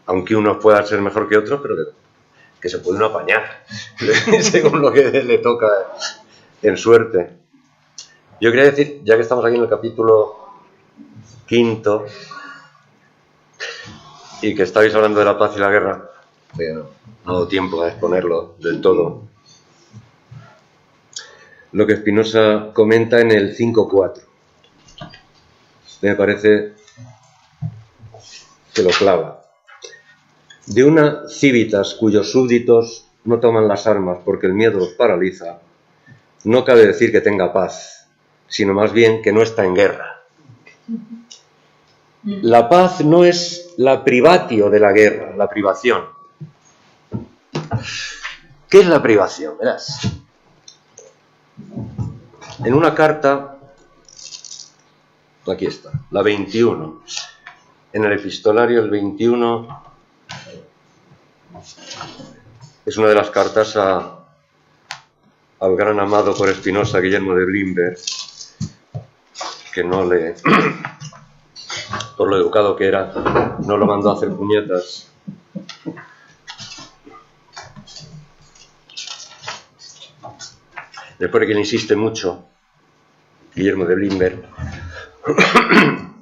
aunque unos puedan ser mejor que otros, pero que se puede uno apañar, según lo que le toca en suerte. Yo quería decir, ya que estamos aquí en el capítulo 5, y que estáis hablando de la paz y la guerra, no ha dado tiempo a exponerlo del todo. Lo que Spinoza comenta en el 5.4 me parece que lo clava. De una civitas cuyos súbditos no toman las armas porque el miedo los paraliza, no cabe decir que tenga paz, sino más bien que no está en guerra. La paz no es la privatio de la guerra, la privación. ¿Qué es la privación? Verás. En una carta, aquí está, la 21. En el epistolario, el 21 es una de las cartas al gran amado por Spinoza, Guillermo de Blimberg, que no le... por lo educado que era, no lo mandó a hacer puñetas. después de que le insiste mucho, Guillermo de Blimberg,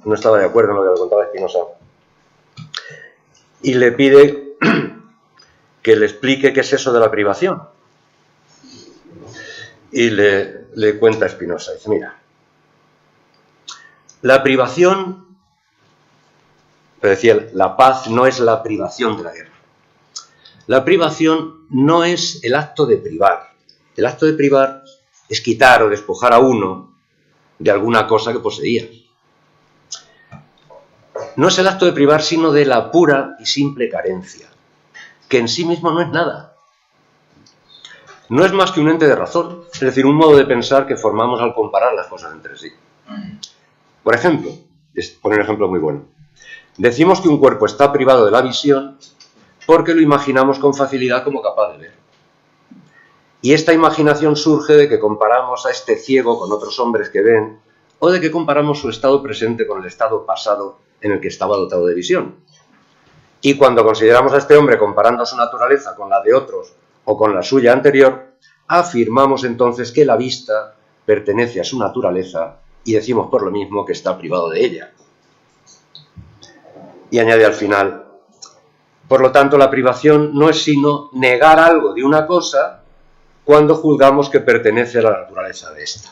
no estaba de acuerdo en lo que le contaba Spinoza, y le pide que le explique qué es eso de la privación. Y le cuenta a Spinoza, dice, mira, la privación, pero decía, la paz no es la privación de la guerra. La privación no es el acto de privar. El acto de privar es quitar o despojar a uno de alguna cosa que poseía. No es el acto de privar, sino de la pura y simple carencia, que en sí mismo no es nada. No es más que un ente de razón, es decir, un modo de pensar que formamos al comparar las cosas entre sí. Por ejemplo, poner un ejemplo muy bueno. Decimos que un cuerpo está privado de la visión porque lo imaginamos con facilidad como capaz de ver. Y esta imaginación surge de que comparamos a este ciego con otros hombres que ven, o de que comparamos su estado presente con el estado pasado en el que estaba dotado de visión. Y cuando consideramos a este hombre comparando su naturaleza con la de otros o con la suya anterior, afirmamos entonces que la vista pertenece a su naturaleza y decimos por lo mismo que está privado de ella. Y añade al final, por lo tanto, la privación no es sino negar algo de una cosa cuando juzgamos que pertenece a la naturaleza de esta.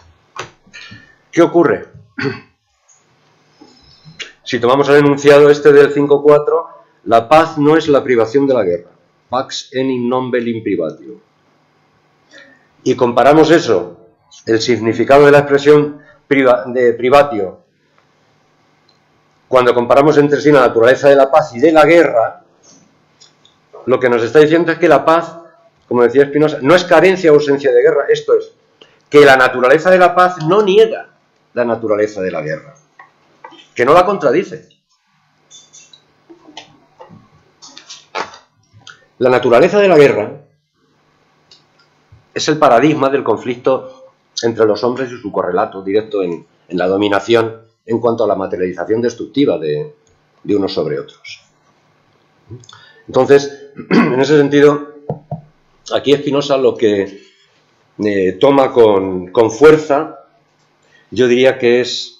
¿Qué ocurre? Si tomamos el enunciado este del 5.4, la paz no es la privación de la guerra. Pax enim non velim privatio. Y comparamos eso, el significado de la expresión de privatio, cuando comparamos entre sí la naturaleza de la paz y de la guerra, lo que nos está diciendo es que la paz, como decía Spinoza, no es carencia o ausencia de guerra, esto es, que la naturaleza de la paz no niega la naturaleza de la guerra, que no la contradice. La naturaleza de la guerra es el paradigma del conflicto entre los hombres y su correlato directo en la dominación en cuanto a la materialización destructiva de unos sobre otros. Entonces, en ese sentido, aquí Spinoza lo que toma con fuerza, yo diría que es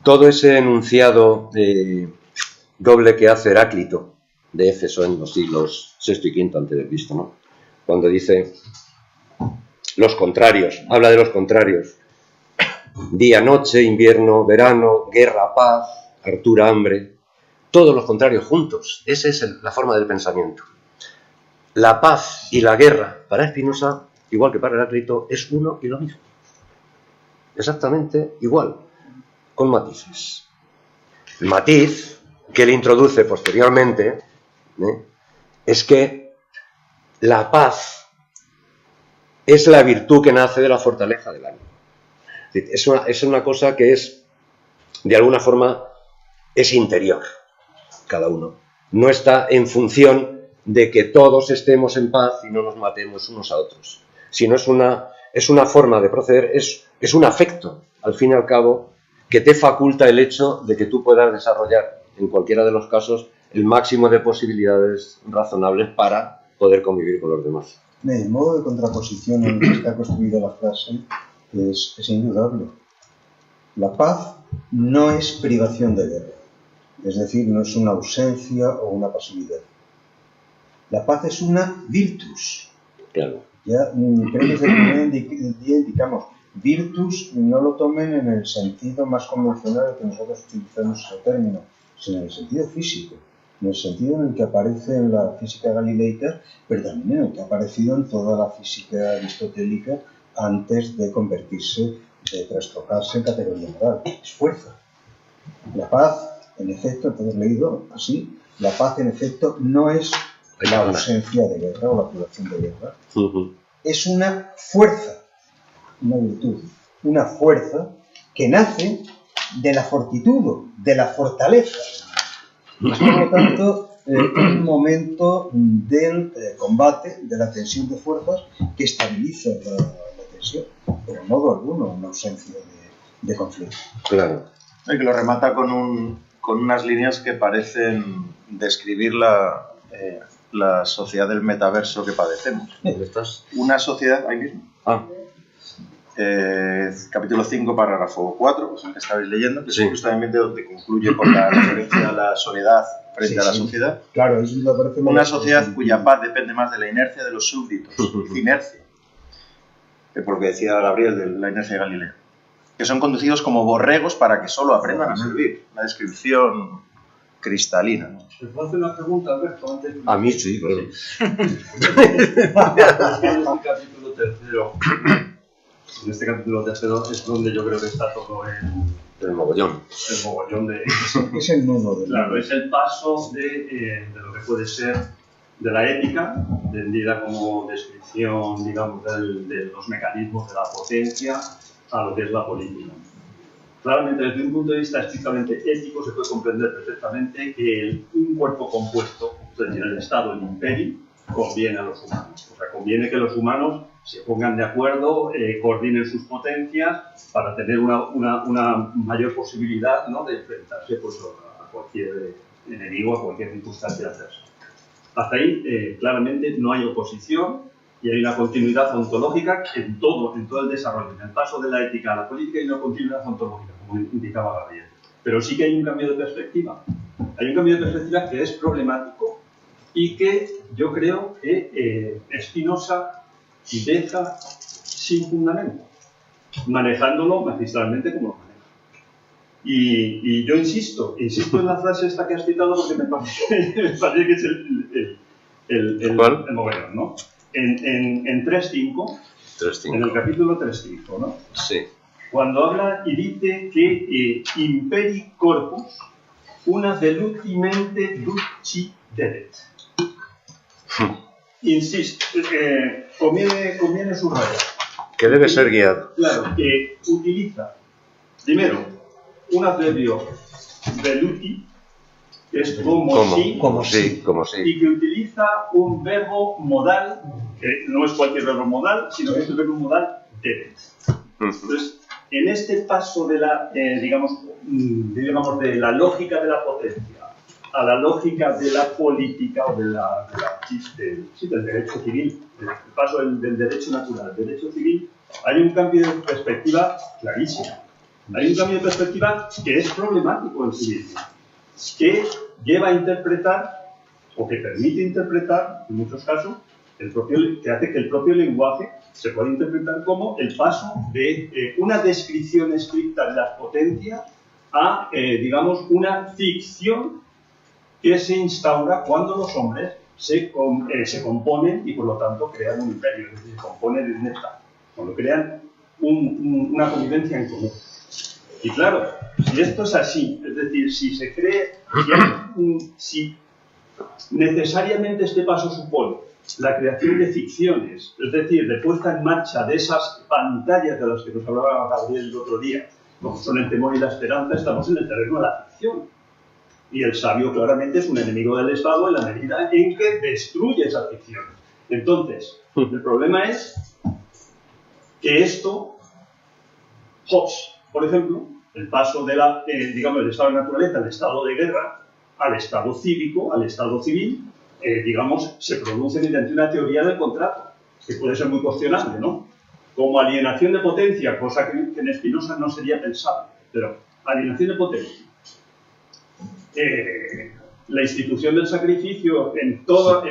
todo ese enunciado doble que hace Heráclito de Éfeso en los siglos VI y V antes de Cristo, ¿no? Cuando dice los contrarios, habla de los contrarios, día, noche, invierno, verano, guerra, paz, hartura, hambre, todos los contrarios juntos. Esa es la forma del pensamiento. La paz y la guerra para Spinoza, igual que para Heráclito, es uno y lo mismo. Exactamente igual, con matices. El matiz que él introduce posteriormente es que la paz es la virtud que nace de la fortaleza del ánimo. Es una cosa que es, de alguna forma, es interior, cada uno. No está en función de que todos estemos en paz y no nos matemos unos a otros, sino es una forma de proceder, es un afecto, al fin y al cabo, que te faculta el hecho de que tú puedas desarrollar, en cualquiera de los casos, el máximo de posibilidades razonables para poder convivir con los demás. El modo de contraposición en el que está construida la frase es indudable. La paz no es privación de guerra, es decir, no es una ausencia o una pasividad. La paz es una virtus. Claro. Ya creo que desde el primer día indicamos, virtus no lo tomen en el sentido más convencional que nosotros utilizamos ese término, sino en el sentido físico, en el sentido en el que aparece en la física galileica, pero también en el que ha aparecido en toda la física aristotélica antes de convertirse, de trastocarse en categoría moral. Es fuerza. La paz, en efecto, te has leído así, la paz en efecto no es la ausencia de guerra o la privación de guerra. Es una fuerza, una virtud, una fuerza que nace de la fortitud, de la fortaleza. Es, por lo tanto, un momento del combate, de la tensión de fuerzas que estabiliza la tensión, pero en modo alguno una ausencia de conflicto. Claro. Y que lo remata con unas líneas que parecen describir la sociedad del metaverso que padecemos. ¿Dónde estás? Una sociedad, ahí mismo, capítulo 5, párrafo 4, es el que estabais leyendo, que Sí. es justamente donde concluye con la referencia a la soledad frente a la sociedad. Claro, eso me parece Una sociedad cuya paz depende más de la inercia de los súbditos, inercia, que por lo que decía Gabriel de la inercia de Galileo, que son conducidos como borregos para que solo aprendan a servir. Una descripción cristalina, ¿no? ¿Te puedo hacer una pregunta, Alberto? Antes de... A mí sí, claro. En este capítulo tercero es donde yo creo que está todo El mogollón. el mogollón de... Es el nudo del Claro, es el paso de lo que puede ser de la ética, entendida como descripción, digamos, de los mecanismos de la potencia, a lo que es la política. Claramente, desde un punto de vista estrictamente ético, se puede comprender perfectamente que un cuerpo compuesto, es decir, el Estado, el imperio, conviene a los humanos. O sea, conviene que los humanos se pongan de acuerdo, coordinen sus potencias para tener una mayor posibilidad, ¿no?, de enfrentarse, pues, a cualquier enemigo, a cualquier circunstancia adversa. Hasta ahí, claramente, no hay oposición y hay una continuidad ontológica en todo el desarrollo. En el paso de la ética a la política hay una continuidad ontológica, como indicaba Gabriel. Pero sí que hay un cambio de perspectiva. Hay un cambio de perspectiva que es problemático y que yo creo que Spinoza deja sin fundamento, manejándolo magistralmente como lo maneja. Y yo insisto en la frase esta que has citado porque me parece que es el mogollón, ¿no? En 3.5, en el capítulo 3.5, ¿no? Sí. Cuando habla y dice que imperi corpus una velutimente ducideret. Insisto, conviene subrayar. Que debe ser guiado. Claro, que utiliza, primero, un adverbio veluti, que es como si, y que utiliza un verbo modal, que no es cualquier verbo modal, sino que es el verbo modal debet. Entonces, en este paso de la, digamos, de la lógica de la potencia a la lógica de la política o del derecho civil, el paso del derecho natural al derecho civil, hay un cambio de perspectiva clarísimo. Hay un cambio de perspectiva que es problemático en sí mismo, que lleva a interpretar, o que permite interpretar, en muchos casos, que hace que el propio lenguaje se pueda interpretar como el paso de una descripción estricta de las potencias a, digamos, una ficción que se instaura cuando los hombres se componen y, por lo tanto, crean un imperio, es decir, se componen en un Estado, cuando crean una convivencia en común. Y claro, si esto es así, es decir, si se cree, si necesariamente este paso supone la creación de ficciones, es decir, de puesta en marcha de esas pantallas de las que nos hablaba Gabriel el otro día, como son el temor y la esperanza, estamos en el terreno de la ficción. Y el sabio claramente es un enemigo del Estado en la medida en que destruye esa ficción. Entonces, el problema es que esto, Hobbes, por ejemplo, el paso de digamos, del estado de naturaleza al estado de guerra, al estado cívico, al estado civil, digamos, se produce mediante una teoría del contrato, que puede ser muy cuestionable, ¿no? Como alienación de potencia, cosa que en Spinoza no sería pensable, pero alienación de potencia. La institución del sacrificio en todas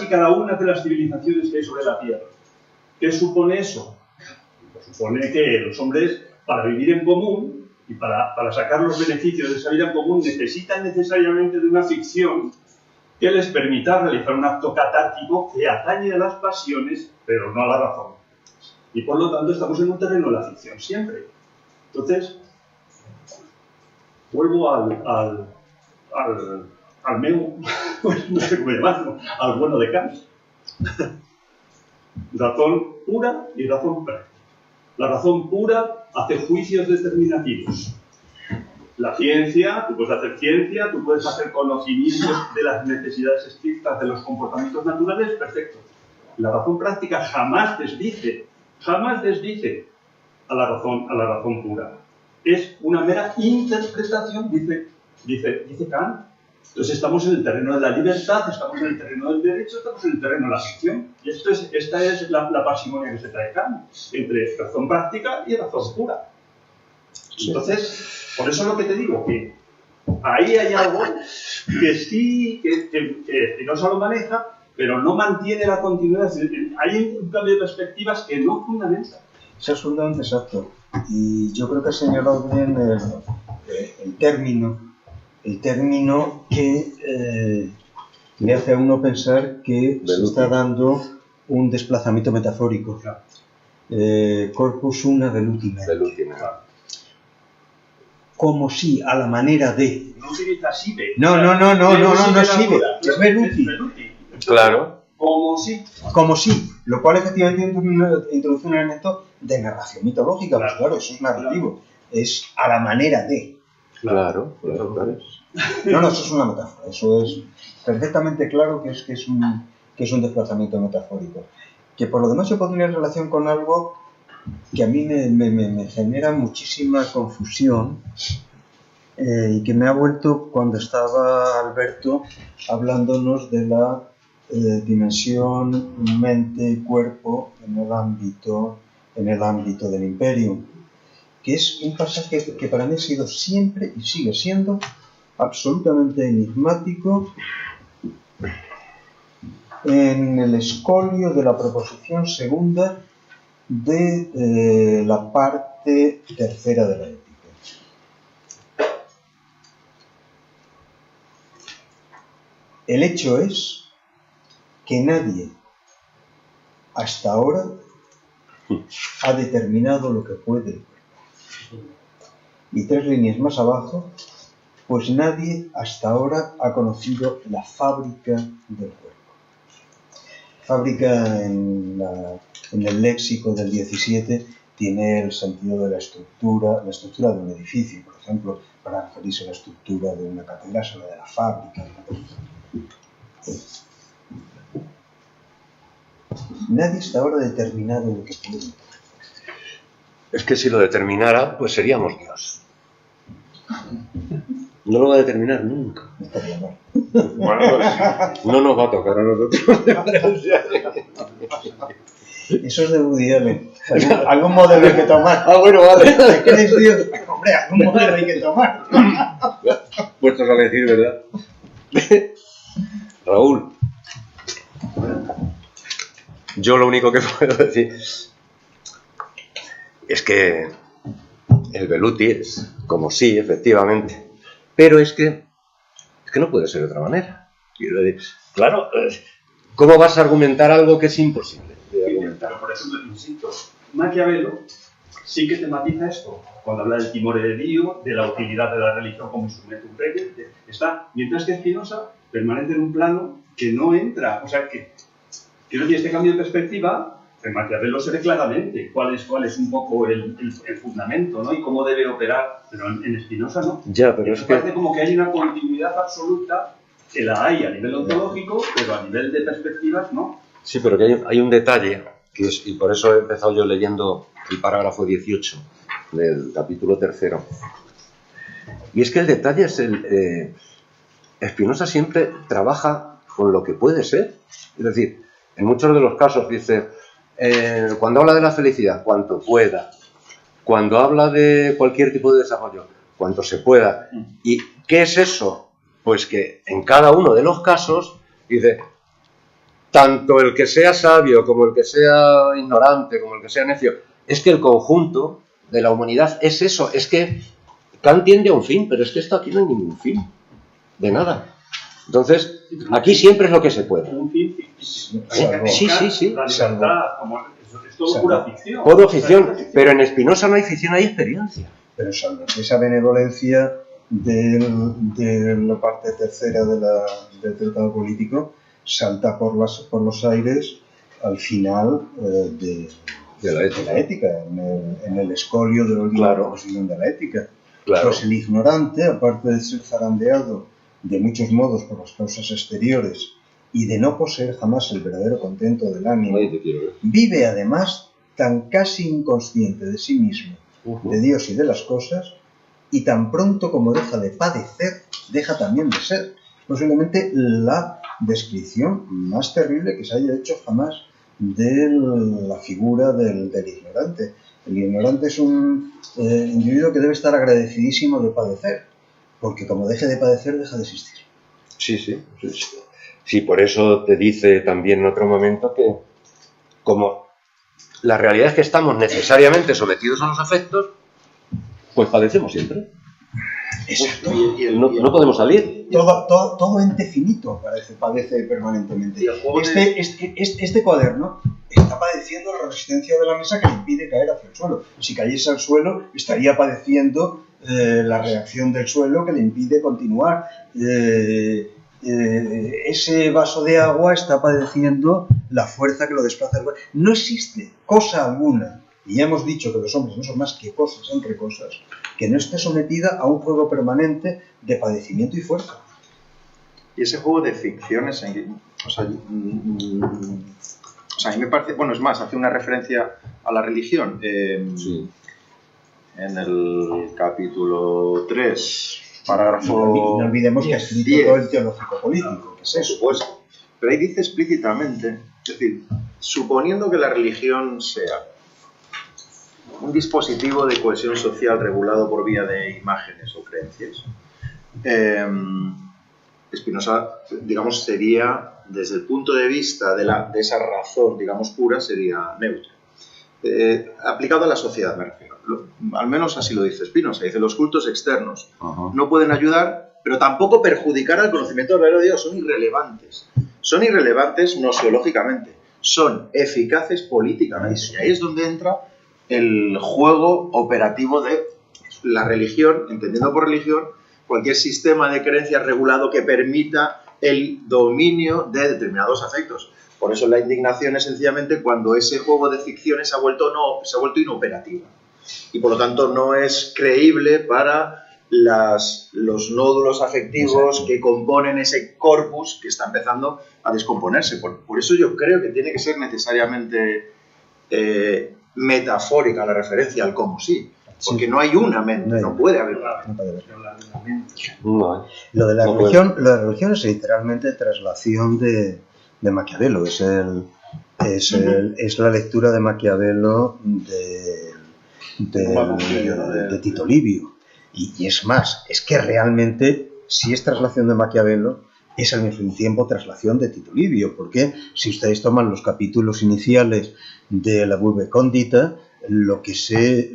y cada una de las civilizaciones que hay sobre la Tierra. ¿Qué supone eso? Pues supone que los hombres, para vivir en común y para sacar los beneficios de esa vida en común, necesitan necesariamente de una ficción que les permita realizar un acto catártico que atañe a las pasiones, pero no a la razón. Y por lo tanto estamos en un terreno de la ficción siempre. Entonces, vuelvo al meu, no sé cómo llamarlo, al bueno de Kant. Razón pura y razón práctica. La razón pura hace juicios determinativos. La ciencia, tú puedes hacer ciencia, tú puedes hacer conocimientos de las necesidades estrictas de los comportamientos naturales, perfecto. La razón práctica jamás desdice a la razón pura. Es una mera interpretación, dice Kant, Entonces estamos en el terreno de la libertad, estamos en el terreno del derecho, estamos en el terreno de la ficción. Y esta es la parsimonia que se trae Kant, entre razón práctica y razón pura. Entonces, por eso es lo que te digo, que ahí hay algo que sí, que Spinoza lo maneja, pero no mantiene la continuidad. Hay un cambio de perspectivas que no fundamenta. Es absolutamente exacto. Y yo creo que ha señalado bien el término que le hace a uno pensar que se está dando un desplazamiento metafórico. Corpus una velutina. Como si, a la manera de... No utiliza sibe. No es sibe, es veluti. Claro. Como si, lo cual efectivamente introduce un elemento de narración mitológica, pues claro, eso es narrativo, es a la manera de. Claro. No, eso es una metáfora, eso es perfectamente claro que es un desplazamiento metafórico. Que por lo demás yo pondría en relación con algo que a mí me genera muchísima confusión y que me ha vuelto cuando estaba Alberto hablándonos de la dimensión mente-cuerpo en el ámbito del imperio, que es un pasaje que para mí ha sido siempre y sigue siendo absolutamente enigmático en el escolio de la proposición segunda de la parte tercera de la ética. El hecho es que nadie hasta ahora ha determinado lo que puede el cuerpo. Y 3 líneas más abajo, pues nadie hasta ahora ha conocido la fábrica del cuerpo. Fábrica en el léxico del 17 tiene el sentido de la estructura de un edificio, por ejemplo, para referirse a la estructura de una catedral, se habla de la fábrica. Nadie hasta ahora ha determinado lo que puede. Es que si lo determinara, pues seríamos Dios. No lo va a determinar nunca. Bueno, pues, no nos va a tocar a nosotros. Eso es de Woody Allen. Algún modelo hay que tomar. Bueno, vale. ¿Te crees Dios? Hombre, algún modelo hay que tomar. Puestos a decir, ¿verdad? Raúl, yo lo único que puedo decir es que el veluti es como sí, efectivamente, pero es que no puede ser de otra manera. Quiero decir, claro, ¿cómo vas a argumentar algo que es imposible de argumentar? Pero por ejemplo, insisto, Maquiavelo sí que tematiza esto, cuando habla del timore de Dio, de la utilidad de la religión como instrumento está, mientras que Spinoza permanece en un plano que no entra, o sea que, quiero decir, este cambio de perspectiva, en Maquiavelo se ve claramente cuál es un poco el fundamento, ¿no? Y cómo debe operar, pero en Spinoza no. Ya, pero es que parece como que hay una continuidad absoluta, que la hay a nivel ontológico, pero a nivel de perspectivas no. Sí, pero que hay un detalle, que es, y por eso he empezado yo leyendo el parágrafo 18 del capítulo 3. Y es que el detalle es Spinoza siempre trabaja con lo que puede ser. Es decir, en muchos de los casos dice, cuando habla de la felicidad, cuanto pueda. Cuando habla de cualquier tipo de desarrollo, cuanto se pueda. ¿Y qué es eso? Pues que en cada uno de los casos dice, tanto el que sea sabio como el que sea ignorante, como el que sea necio, es que el conjunto de la humanidad es eso, es que Kant tiende a un fin, pero es que esto aquí no hay ningún fin, de nada. Entonces, aquí siempre es lo que se puede. Un fin Sí. La libertad, como es todo pura ficción. Todo ficción, pero en Spinoza no hay ficción, hay experiencia. Pero salvo esa benevolencia de la parte tercera del tratado político, salta por los aires al final de la ética, en el escolio de la última proposición de la ética. Claro. Pues el ignorante, aparte de ser zarandeado de muchos modos por las causas exteriores y de no poseer jamás el verdadero contento del ánimo, vive además tan casi inconsciente de sí mismo, de Dios y de las cosas, y tan pronto como deja de padecer, deja también de ser. posiblemente la descripción más terrible que se haya hecho jamás de la figura del ignorante. El ignorante es un individuo que debe estar agradecidísimo de padecer, porque como deje de padecer, deja de existir. Sí, por eso te dice también en otro momento que como la realidad es que estamos necesariamente sometidos a los afectos, pues padecemos siempre. Exacto. No podemos salir. Todo ente finito padece permanentemente. Este cuaderno está padeciendo la resistencia de la mesa que le impide caer hacia el suelo. Si cayese al suelo, estaría padeciendo la reacción del suelo que le impide continuar. Ese vaso de agua está padeciendo la fuerza que lo desplaza. No existe cosa alguna, y ya hemos dicho que los hombres no son más que cosas entre cosas, que no esté sometida a un juego permanente de padecimiento y fuerza. Y ese juego de ficciones, a mí me parece, bueno, es más, hace una referencia a la religión. En el capítulo 3, parágrafo... No olvidemos que ha escrito 10, todo el teológico político, que es eso. Por supuesto. Pero ahí dice explícitamente, es decir, suponiendo que la religión sea un dispositivo de cohesión social regulado por vía de imágenes o creencias, Spinoza, digamos, sería, desde el punto de vista de esa razón, digamos, pura, sería neutro. Aplicado a la sociedad, me refiero. Al menos así lo dice Spinoza. Dice, los cultos externos no pueden ayudar, pero tampoco perjudicar al conocimiento verdadero de Dios. Son irrelevantes. Son irrelevantes nociológicamente. Son eficaces políticamente. Y ahí es donde entra el juego operativo de la religión, entendiendo por religión cualquier sistema de creencias regulado que permita el dominio de determinados afectos. Por eso la indignación es sencillamente cuando ese juego de ficciones se ha vuelto inoperativo y por lo tanto no es creíble para los nódulos afectivos que componen ese corpus que está empezando a descomponerse. Por eso yo creo que tiene que ser necesariamente metafórica la referencia al como sí, porque no hay una mente, no puede haber una mente. Lo de la religión es literalmente traslación de Maquiavelo, es la lectura de Maquiavelo de Tito Livio. Y es más, es que realmente, si es traslación de Maquiavelo, es al mismo tiempo traslación de Tito Livio, porque si ustedes toman los capítulos iniciales de la Urbe Condita, lo que se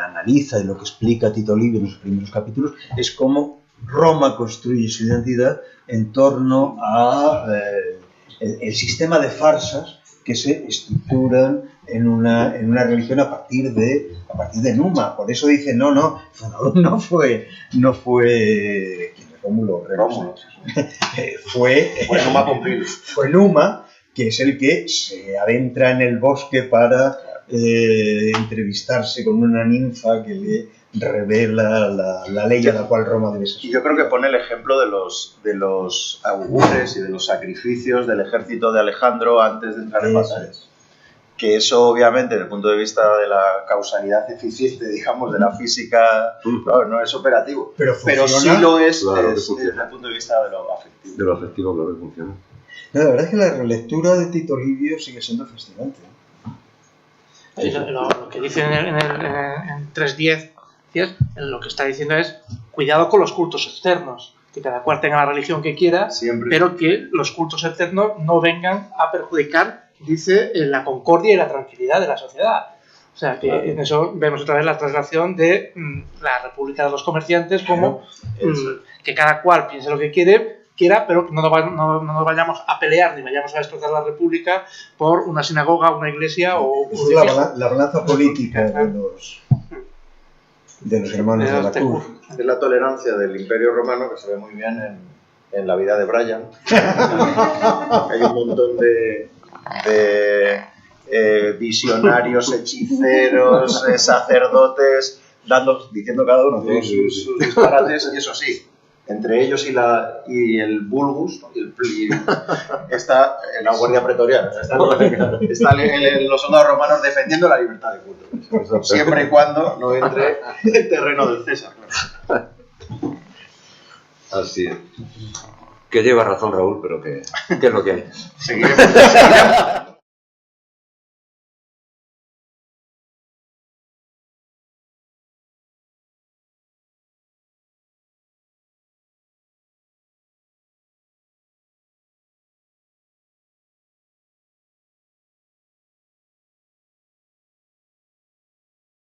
analiza y lo que explica Tito Livio en los primeros capítulos es cómo Roma construye su identidad en torno a el sistema de farsas que se estructuran en una religión a partir de Numa. Por eso dice no fue Rómulo. fue Numa Pompilio. Fue Numa, que es el que se adentra en el bosque para entrevistarse con una ninfa que le revela la ley a la cual Roma debe ser. Y yo creo que pone el ejemplo de los augures y de los sacrificios del ejército de Alejandro antes de entrar en batallas. Que eso, obviamente, desde el punto de vista de la causalidad eficiente, digamos, de la física, no es operativo. Pero sí lo es, claro, desde el punto de vista de lo afectivo. De lo afectivo, claro que funciona. La verdad es que la relectura de Tito Livio sigue siendo fascinante. Lo que dice en 3.10, lo que está diciendo es cuidado con los cultos externos, que cada cual tenga la religión que quiera, siempre, pero que los cultos externos no vengan a perjudicar, dice, la concordia y la tranquilidad de la sociedad. O sea, que en eso vemos otra vez la traslación de la República de los Comerciantes como que cada cual piense lo que quiera, pero que no nos vayamos a pelear ni vayamos a destrozar la República por una sinagoga, una iglesia o... Es la balanza política de los hermanos de la cruz. Es la tolerancia del Imperio Romano, que se ve muy bien en la vida de Brian. Hay un montón de visionarios, hechiceros, sacerdotes, diciendo cada uno sus disparates, y eso sí, entre ellos y el Vulgus, está en la Guardia Pretoriana, están los soldados romanos defendiendo la libertad de culto, siempre y cuando no entre el terreno del César. Claro. Así es. Que lleva razón Raúl, pero que es lo que hay. Seguiremos